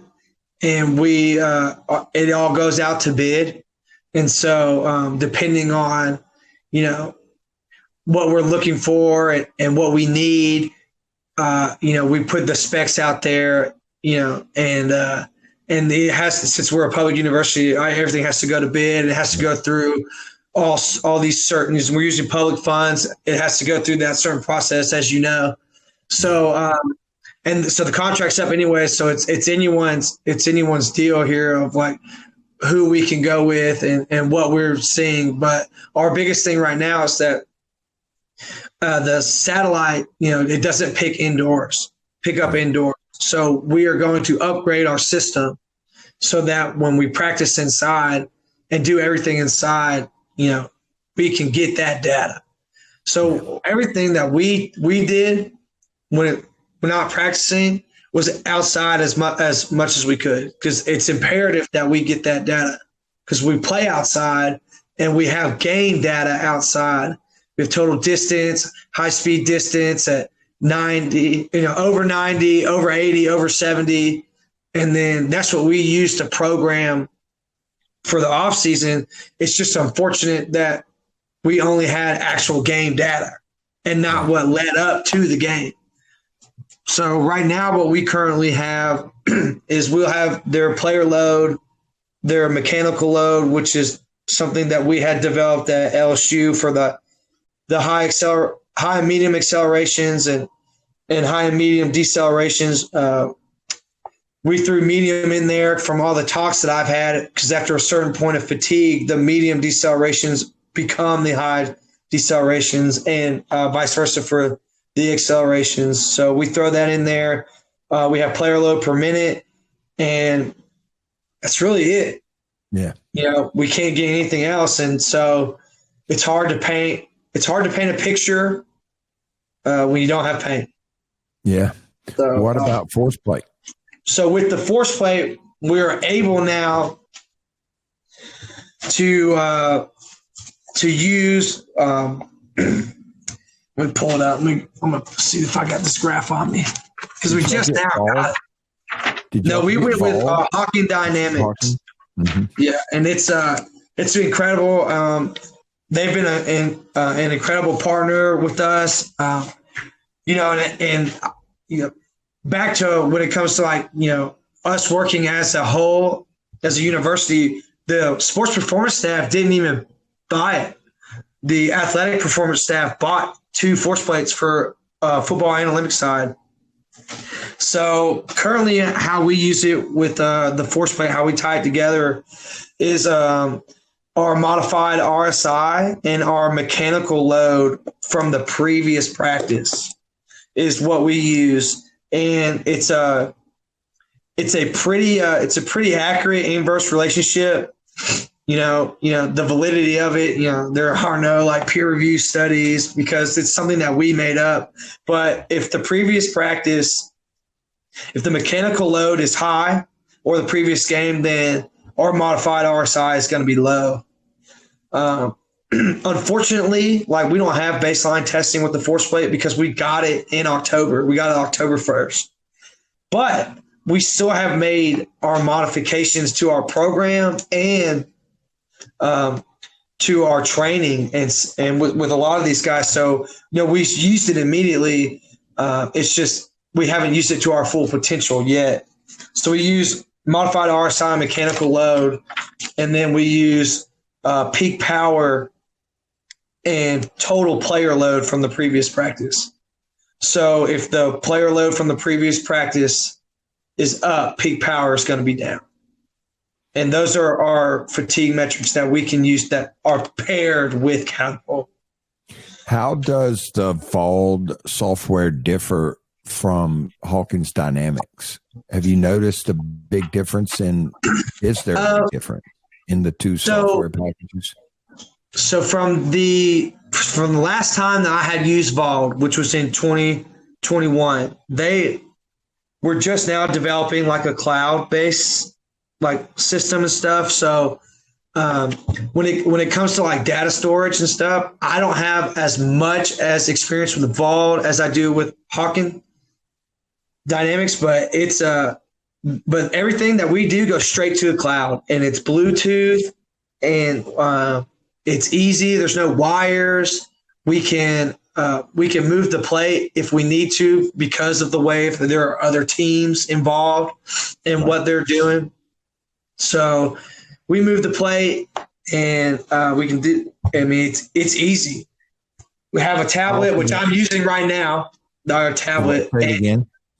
and it all goes out to bid. And so, depending on what we're looking for and what we need, we put the specs out there, and it has to, since we're a public university, everything has to go to bid. It has to go through all these we're using public funds. It has to go through that certain process, as you know. So, so the contract's up anyway. So it's anyone's deal here of like who we can go with and what we're seeing. But our biggest thing right now is that the satellite, it doesn't pick up indoors. So we are going to upgrade our system so that when we practice inside and do everything inside, we can get that data. So everything that we did when we're not practicing was outside as much as we could, because it's imperative that we get that data, because we play outside and we have game data outside. We have total distance, high speed distance at 90, over 90, over 80, over 70. And then that's what we use to program for the off season. It's just unfortunate that we only had actual game data and not what led up to the game. So right now, what we currently have is we'll have their player load, their mechanical load, which is something that we had developed at LSU for the high and medium accelerations and high and medium decelerations. We threw medium in there from all the talks that I've had, because after a certain point of fatigue, the medium decelerations become the high decelerations, and vice versa for the accelerations. So we throw that in there. We have player load per minute, and that's really it. Yeah. We can't get anything else. And so it's hard to paint. It's hard to paint a picture when you don't have paint. Yeah. So, what about force plate? So with the force plate, we're able now to use. Let me pull it out. I'm gonna see if I got this graph on me, because we just now got it. No, we went with Hawking Dynamics. Mm-hmm. Yeah, and it's incredible. They've been an incredible partner with us. Back to when it comes to us working as a whole, as a university, the sports performance staff didn't even buy it. The athletic performance staff bought 2 force plates for football analytics side. So currently how we use it with the force plate, how we tie it together is our modified RSI and our mechanical load from the previous practice is what we use. And it's a pretty accurate inverse relationship. The validity of it, there are no peer review studies, because it's something that we made up. But if the previous practice, if the mechanical load is high or the previous game, then our modified RSI is going to be low. Unfortunately, we don't have baseline testing with the force plate because we got it in October. We got it October 1st. But we still have made our modifications to our program and to our training and with a lot of these guys. So, we used it immediately. It's just we haven't used it to our full potential yet. So we use modified RSI mechanical load, and then we use peak power and total player load from the previous practice. So if the player load from the previous practice is up, peak power is going to be down. And those are our fatigue metrics that we can use that are paired with Catapult. How does the Vault software differ from Hawkins Dynamics? Have you noticed a big difference is there a big difference in the two software packages? So from the last time that I had used Vault, which was in 2021, they were just now developing like a cloud-based like system and stuff. So when it comes to like data storage and stuff, I don't have as much as experience with the Vault as I do with Hawkins Dynamics, but but everything that we do goes straight to the cloud, and it's Bluetooth, and it's easy. There's no wires. We can move the plate if we need to because of the way that there are other teams involved in what they're doing. So we move the plate, and we can do. I mean, it's easy. We have a tablet, which I'm using right now. Our tablet.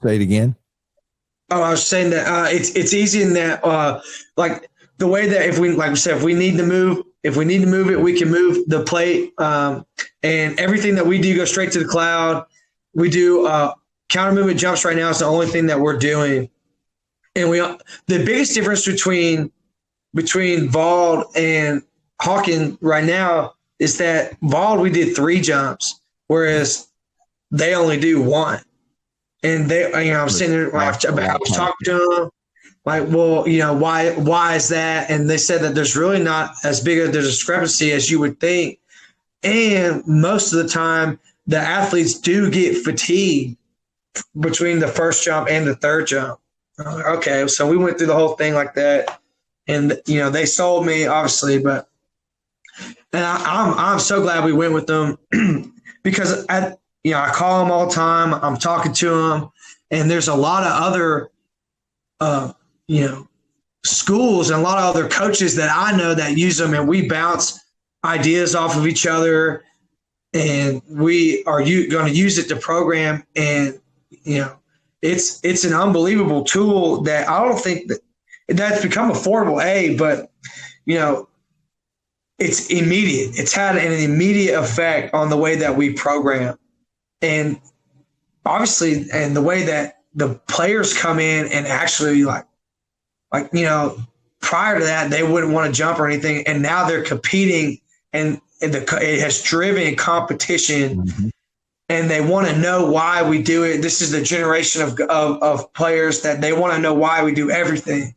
Say it again. Oh, I was saying that it's easy in that like the way that if we need to move it, we can move the plate, and everything that we do goes straight to the cloud. We do counter movement jumps right now is the only thing that we're doing, and the biggest difference between Vault and Hawkins right now is that Vault we did 3 jumps, whereas they only do 1. And I'm sitting there, I was talking to them, like, well, why is that? And they said that there's really not as big of a discrepancy as you would think. And most of the time, the athletes do get fatigued between the first jump and the third jump. Okay, so we went through the whole thing like that. And, they sold me, obviously, and I'm so glad we went with them because I call them all the time. I'm talking to them, and there's a lot of other, schools and a lot of other coaches that I know that use them, and we bounce ideas off of each other, and we are going to use it to program. And it's an unbelievable tool that I don't think that's become affordable. But it's immediate. It's had an immediate effect on the way that we program. And obviously, and the way that the players come in and actually prior to that, they wouldn't want to jump or anything. And now they're competing, and it has driven competition, mm-hmm. and they want to know why we do it. This is the generation of players that they want to know why we do everything.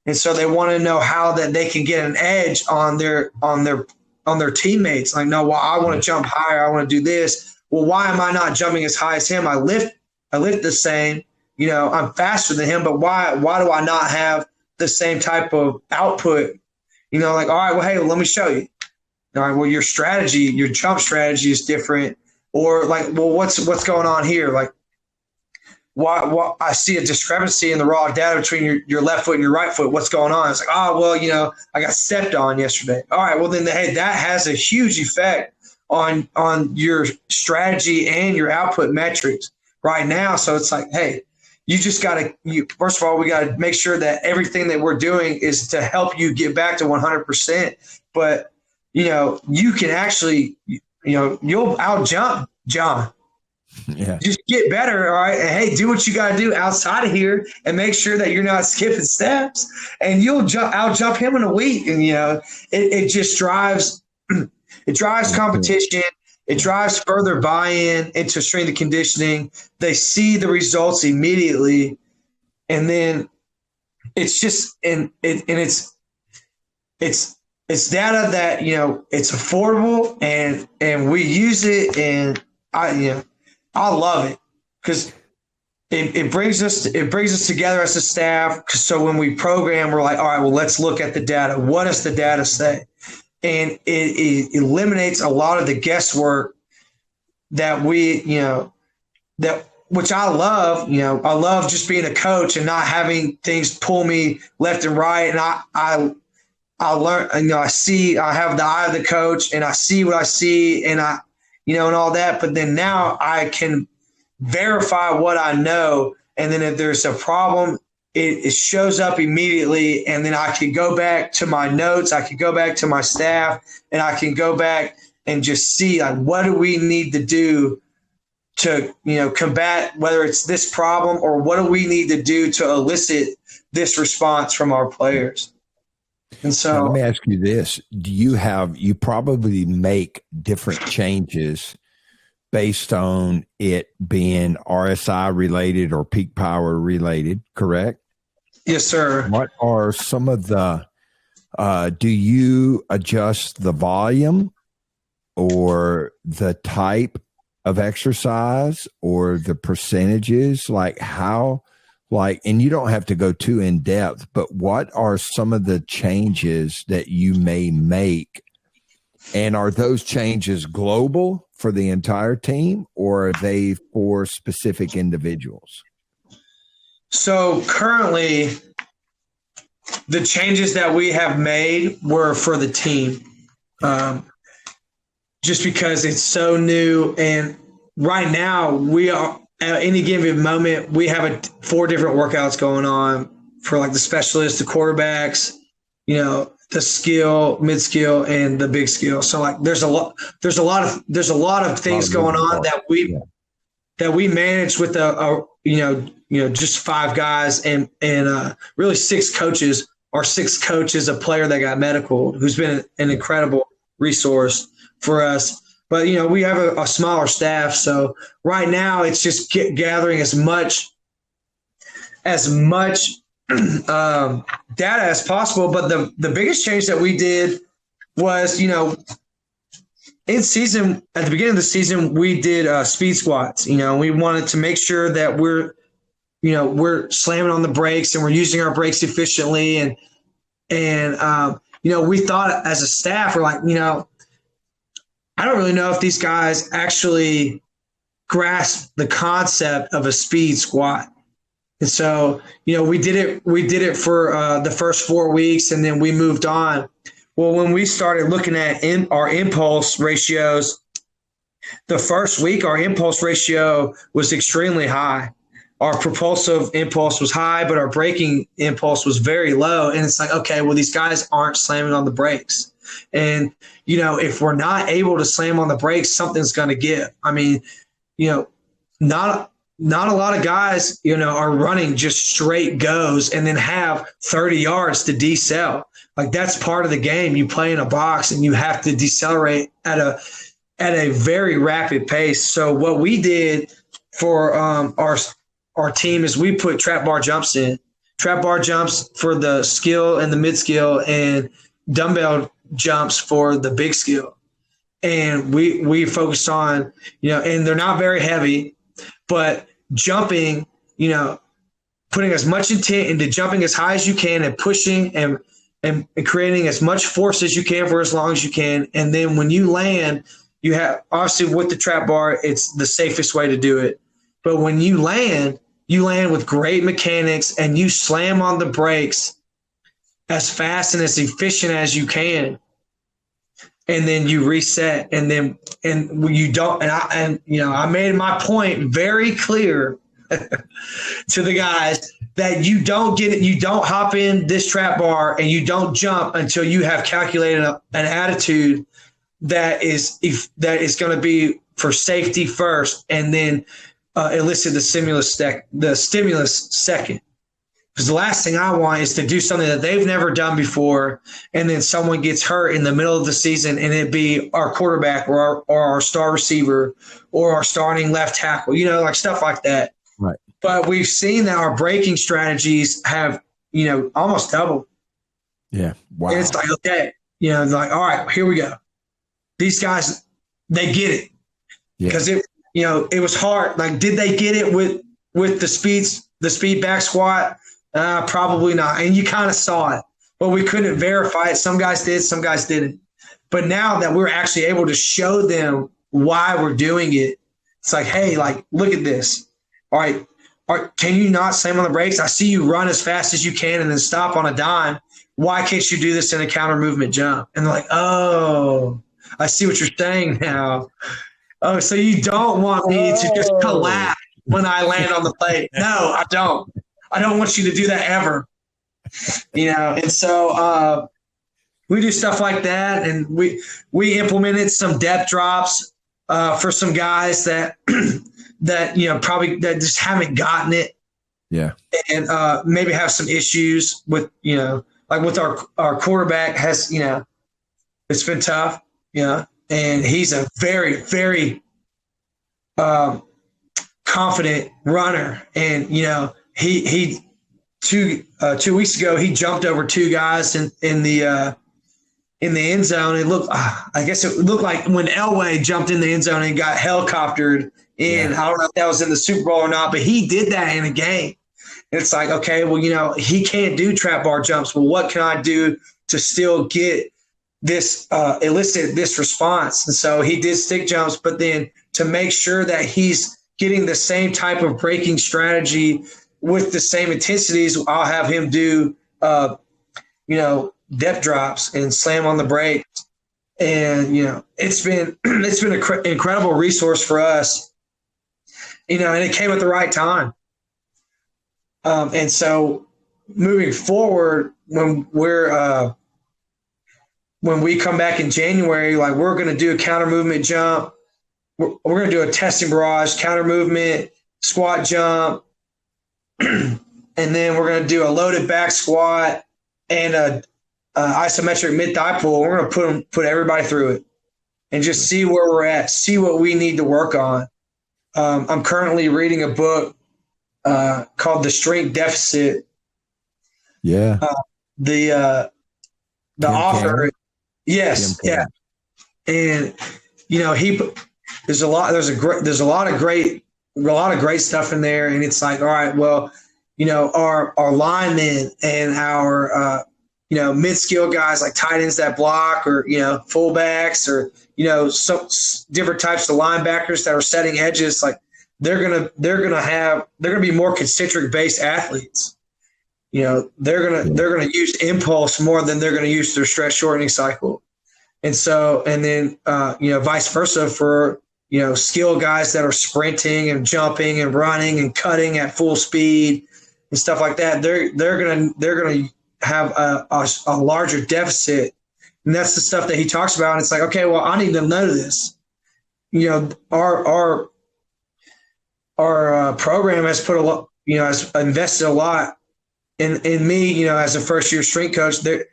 And so they want to know how that they can get an edge on their teammates. Like, no, well, I want to jump higher. I want to do this. Well, why am I not jumping as high as him? I lift the same. I'm faster than him, but why do I not have the same type of output? All right, well, hey, let me show you. All right, well, your jump strategy is different. Or well, what's going on here? Why I see a discrepancy in the raw data between your left foot and your right foot. What's going on? It's I got stepped on yesterday. All right, well, then, hey, that has a huge effect on your strategy and your output metrics right now. So it's like, hey, you just got to, first of all, we got to make sure that everything that we're doing is to help you get back to 100%. But, you can actually, you'll out jump John. Yeah. Just get better. All right. And hey, do what you got to do outside of here and make sure that you're not skipping steps, and you'll out jump him in a week. And, it just drives, it drives competition. It drives further buy-in into strength and conditioning. They see the results immediately, and then it's just it's data that it's affordable, and we use it, and I love it because it brings us together as a staff. So when we program, we're like, all right, well, let's look at the data. What does the data say? And it eliminates a lot of the guesswork that which I love. I love just being a coach and not having things pull me left and right. And I learn, I have the eye of the coach, and I see what I see, and and all that. But then now I can verify what I know. And then if there's a problem it shows up immediately, and then I can go back to my notes, I can go back to my staff, and I can go back and just see like what do we need to do to combat whether it's this problem, or what do we need to do to elicit this response from our players. And so now, let me ask you this. You probably make different changes based on it being RSI related or peak power related, correct? Yes, sir. What are some of the do you adjust the volume or the type of exercise or the percentages? And you don't have to go too in depth, but what are some of the changes that you may make? And are those changes global for the entire team, or are they for specific individuals? So currently, the changes that we have made were for the team, just because it's so new. And right now, we are at any given moment, we have 4 different workouts going on for like the specialists, the quarterbacks, the skill, mid skill, and the big skill. So like there's a lot of things going on that we manage with just 5 guys and really 6 coaches. Our 6th coach is a player that got medical, who's been an incredible resource for us. But we have a smaller staff, so right now it's just gathering as much data as possible. But the biggest change that we did was, in season, at the beginning of the season, we did speed squats. We wanted to make sure that we're slamming on the brakes and we're using our brakes efficiently. And we thought as a staff, we're like, I don't really know if these guys actually grasp the concept of a speed squat. And so, we did it for the first 4 weeks, and then we moved on. Well, when we started looking at our impulse ratios, the first week, our impulse ratio was extremely high. Our propulsive impulse was high, but our braking impulse was very low. And it's like, okay, well, these guys aren't slamming on the brakes. And, if we're not able to slam on the brakes, something's going to give. I mean, not a lot of guys, are running just straight goes and then have 30 yards to decel. Like that's part of the game. You play in a box and you have to decelerate at a very rapid pace. So what we did for our team is we put trap bar jumps in. Trap bar jumps for the skill and the mid skill, and dumbbell jumps for the big skill. And we focused on, and they're not very heavy, but jumping, putting as much intent into jumping as high as you can and pushing and creating as much force as you can for as long as you can. And then when you land, you have, obviously with the trap bar, it's the safest way to do it. But when you land with great mechanics and you slam on the brakes as fast and as efficient as you can. And then you reset, and you don't. I made my point very clear to the guys that you don't get it. You don't hop in this trap bar and you don't jump until you have calculated an attitude that is going to be for safety first, and then elicit the stimulus second. Because the last thing I want is to do something that they've never done before, and then someone gets hurt in the middle of the season, and it be our quarterback or our star receiver or our starting left tackle, like stuff like that. Right. But we've seen that our braking strategies have, almost doubled. Yeah. Wow. And it's like, okay, like, all right, here we go. These guys, they get it. Because it was hard. Like, did they get it with the speed back squat? Probably not. And you kind of saw it, but we couldn't verify it. Some guys did, some guys didn't. But now that we're actually able to show them why we're doing it, it's like, hey, like, look at this. All right, can you not slam on the brakes? I see you run as fast as you can and then stop on a dime. Why can't you do this in a counter movement jump? And they're like, oh, I see what you're saying now. Oh, so you don't want me to just collapse when I land on the plate. No, I don't. I don't want you to do that ever. And so we do stuff like that, and we implemented some depth drops for some guys that probably that just haven't gotten it. Yeah. And maybe have some issues with, like with our quarterback has, it's been tough, and he's a very, very confident runner. And, he 2 weeks ago, he jumped over 2 guys in the end zone. I guess it looked like when Elway jumped in the end zone and got helicoptered in. Yeah. I don't know if that was in the Super Bowl or not, but he did that in a game. And it's like, okay, well, he can't do trap bar jumps. Well, what can I do to still get this elicit this response? And so he did stick jumps, but then to make sure that he's getting the same type of braking strategy with the same intensities, I'll have him do, depth drops and slam on the brakes. And, it's been an incredible resource for us, and it came at the right time. And so moving forward, when we come back in January, like we're going to do a counter movement jump. We're going to do a testing barrage, counter movement, squat jump. And then we're going to do a loaded back squat and a isometric mid thigh pull. We're going to put everybody through it and just see where we're at, see what we need to work on. I'm currently reading a book called The Strength Deficit. Yeah. The author. Cameron? Yes. Yeah. And, there's a lot of great stuff in there. And it's like, all right, well, our linemen and our, mid-skill guys like tight ends that block, or, fullbacks, or, some different types of linebackers that are setting edges. Like they're going to be more concentric based athletes. They're going to use impulse more than they're going to use their stress shortening cycle. And so, and then, vice versa for, skill guys that are sprinting and jumping and running and cutting at full speed and stuff like that. They're going to have a larger deficit. And that's the stuff that he talks about. And it's like, okay, well, I need to know this. Our program has put a lot, has invested a lot in me, as a first year strength coach. They're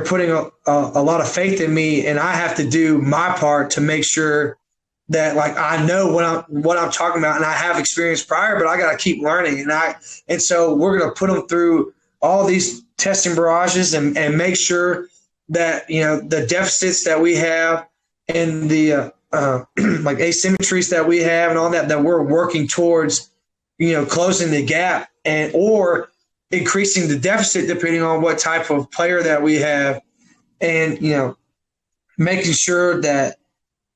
putting a lot of faith in me, and I have to do my part to make sure that, like, I know what I'm talking about, and I have experience prior, but I got to keep learning. And so we're going to put them through all these testing barrages and make sure that, the deficits that we have and the like asymmetries that we have and all that we're working towards, closing the gap or increasing the deficit depending on what type of player that we have, and, making sure that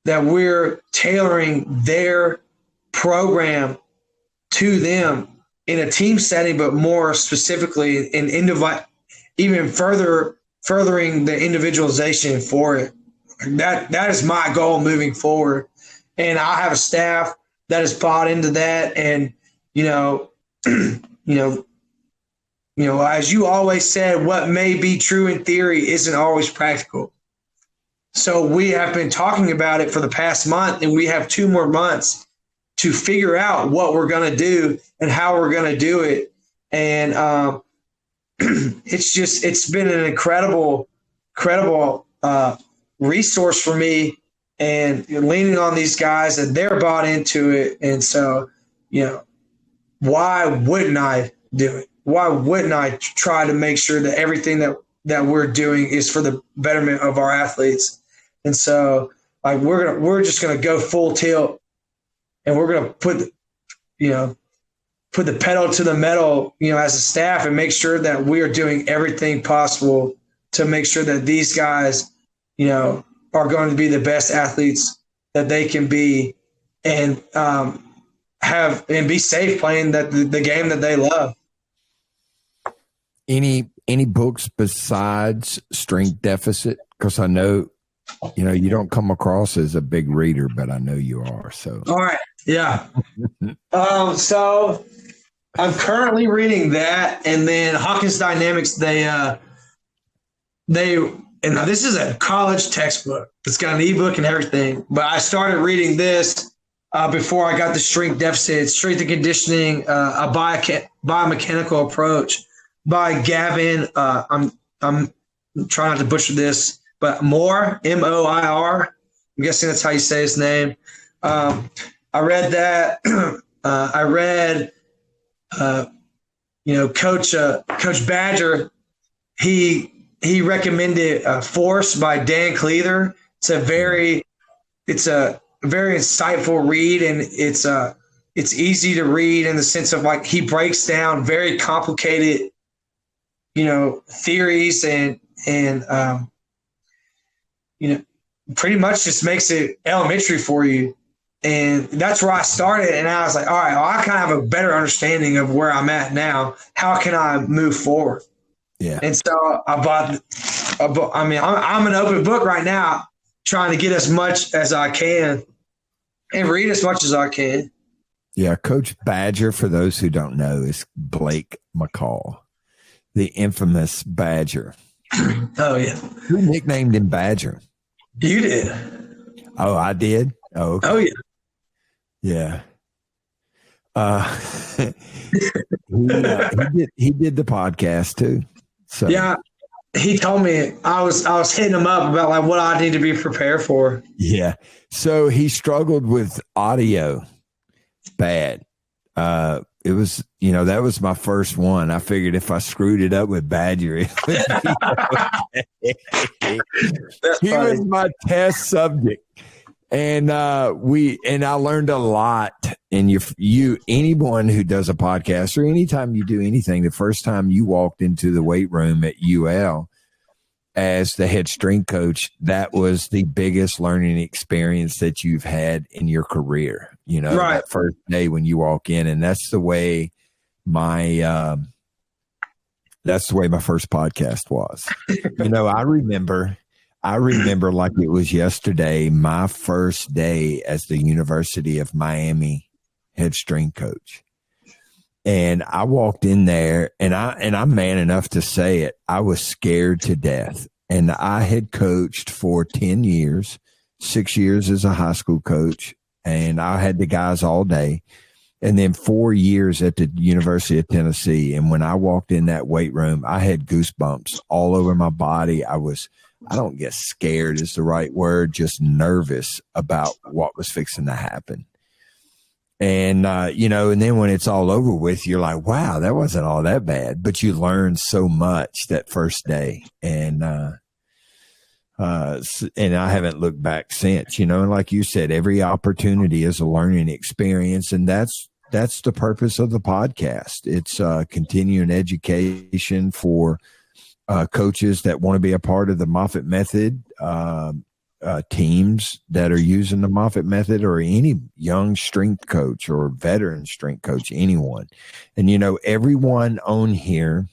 we're tailoring their program to them in a team setting, but more specifically in even furthering the individualization for it. That is my goal moving forward. And I have a staff that has bought into that. And, as you always said, what may be true in theory isn't always practical. So we have been talking about it for the past month, and we have 2 more months to figure out what we're going to do and how we're going to do it. And it's been an incredible resource for me, and leaning on these guys, and they're bought into it. And so, why wouldn't I do it? Why wouldn't I try to make sure that everything that we're doing is for the betterment of our athletes? And so, like, we're just gonna go full tilt, and we're gonna put the pedal to the metal, as a staff, and make sure that we are doing everything possible to make sure that these guys, are going to be the best athletes that they can be, and be safe playing the game that they love. Any books besides Strength Deficit? Because I know, you don't come across as a big reader, but I know you are. So all right, yeah. So I'm currently reading that, and then Hawkins Dynamics. They and now this is a college textbook. It's got an ebook and everything. But I started reading this before I got the strength and conditioning, a biomechanical approach by Gavin. I'm trying not to butcher this, but Moir, Moir. I'm guessing that's how you say his name. I read that. I read, Coach Badger. He recommended Force by Dan Cleather. It's a very insightful read, and it's easy to read in the sense of like he breaks down very complicated, theories and pretty much just makes it elementary for you. And that's where I started. And I was like, all right, well, I kind of have a better understanding of where I'm at now. How can I move forward? Yeah. And so I bought a book. I mean, I'm an open book right now, trying to get as much as I can and read as much as I can. Yeah. Coach Badger, for those who don't know, is Blake McCall, the infamous Badger. Oh, yeah. Who nicknamed him Badger? You did. Oh, I did? Oh, okay. Oh, yeah. Yeah. He did the podcast too. So yeah, he told me I was hitting him up about like what I need to be prepared for. Yeah. So he struggled with audio bad. It was, that was my first one. I figured if I screwed it up with Badger, it would be okay. He was my test subject. And I learned a lot. And anyone who does a podcast or anytime you do anything, the first time you walked into the weight room at UL as the head strength coach, that was the biggest learning experience that you've had in your career. Right. That first day when you walk in, and that's the way my first podcast was. I remember like it was yesterday, my first day as the University of Miami head strength coach. And I walked in there, and I'm man enough to say it, I was scared to death. And I had coached for 10 years, 6 years as a high school coach, and I had the guys all day. And then 4 years at the University of Tennessee. And when I walked in that weight room, I had goosebumps all over my body. I don't guess scared is the right word, just nervous about what was fixing to happen. And, and then when it's all over with, you're like, wow, that wasn't all that bad. But you learn so much that first day. And I haven't looked back since, and like you said, every opportunity is a learning experience. And that's the purpose of the podcast. It's continuing education for coaches that want to be a part of the Moffitt method, teams that are using the Moffitt method, or any young strength coach or veteran strength coach, anyone. And, everyone on here,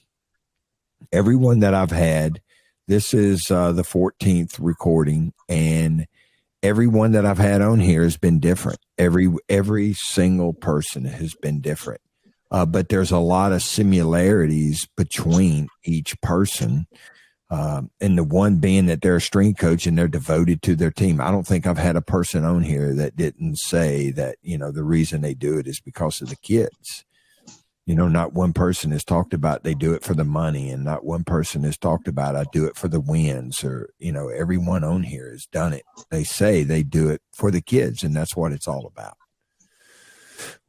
everyone that I've had, this is the 14th recording, and everyone that I've had on here has been different. Every single person has been different. But there's a lot of similarities between each person. And the one being that they're a strength coach and they're devoted to their team. I don't think I've had a person on here that didn't say that, the reason they do it is because of the kids. Not one person has talked about they do it for the money, and not one person has talked about I do it for the wins, or, everyone on here has done it. They say they do it for the kids, and that's what it's all about.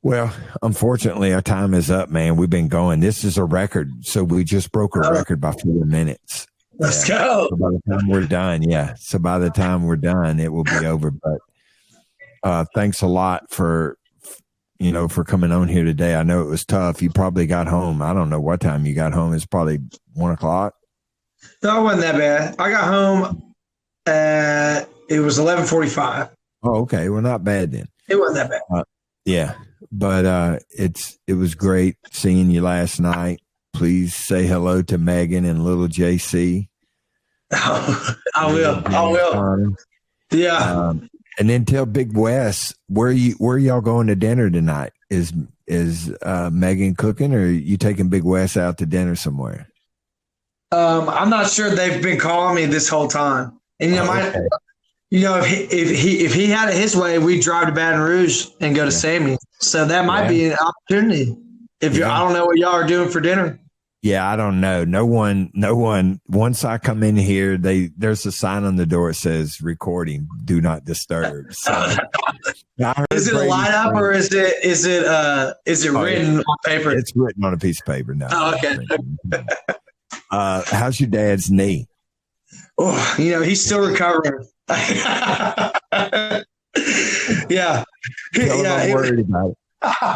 Well, unfortunately, our time is up, man. We've been going. This is a record. So we just broke a record by 4 minutes. Let's go. So by the time we're done, So by the time we're done, it will be over. But thanks a lot for coming on here today. I know it was tough. You probably got home. I don't know what time you got home. It's probably 1:00. No, it wasn't that bad. I got home it was 11:45. Oh, okay. Well, not bad then. It wasn't that bad. Yeah. But it was great seeing you last night. Please say hello to Megan and little JC. I will. Yeah. And then tell Big Wes where y'all going to dinner tonight. Is Megan cooking, or are you taking Big Wes out to dinner somewhere? I'm not sure. They've been calling me this whole time, and Okay. if he had it his way, we'd drive to Baton Rouge and go to Sammy. So that might be an opportunity. I don't know what y'all are doing for dinner. Yeah, I don't know. No one. Once I come in here, there's a sign on the door that says "Recording, do not disturb." So, is it a lineup or is it written on paper? It's written on a piece of paper. No. Oh, okay. How's your dad's knee? Oh, he's still recovering. Yeah. Tell him I'm worried about it.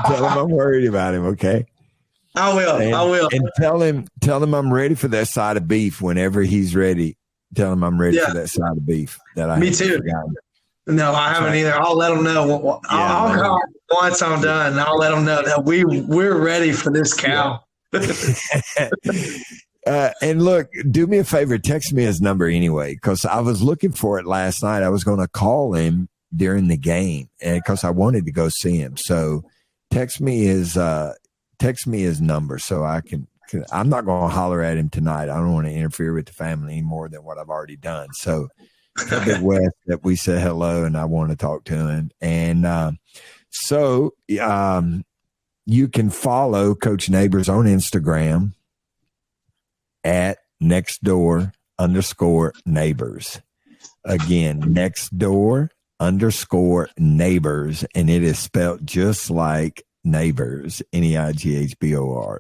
Tell him I'm worried about him. Okay. I will. And tell him I'm ready for that side of beef whenever he's ready. Tell him I'm ready for that side of beef that I Me too. Forgotten. No, I haven't either. I'll let him know. I'll call once I'm done. I'll let him know that we're ready for this cow. And look, do me a favor, text me his number anyway, because I was looking for it last night. I was going to call him during the game, and because I wanted to go see him. So text me his number so I can. I'm not going to holler at him tonight. I don't want to interfere with the family any more than what I've already done. So tell Big Wes that we said hello and I want to talk to him. And so you can follow Coach Neighbors on Instagram at nextdoor_neighbors. Again, nextdoor_neighbors. And it is spelled just like neighbors, NEIGHBORS.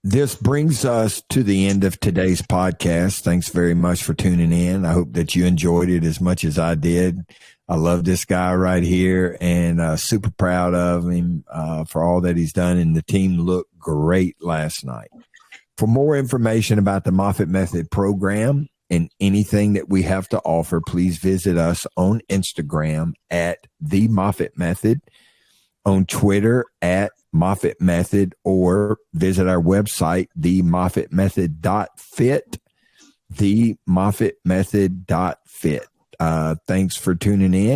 This brings us to the end of today's podcast. Thanks very much for tuning in. I hope that you enjoyed it as much as I did. I love this guy right here and super proud of him for all that he's done. And the team looked great last night. For more information about the Moffitt Method program and anything that we have to offer, please visit us on Instagram at The Moffitt Method, on Twitter at Moffitt Method, or visit our website, themoffittmethod.fit, themoffittmethod.fit. Thanks for tuning in.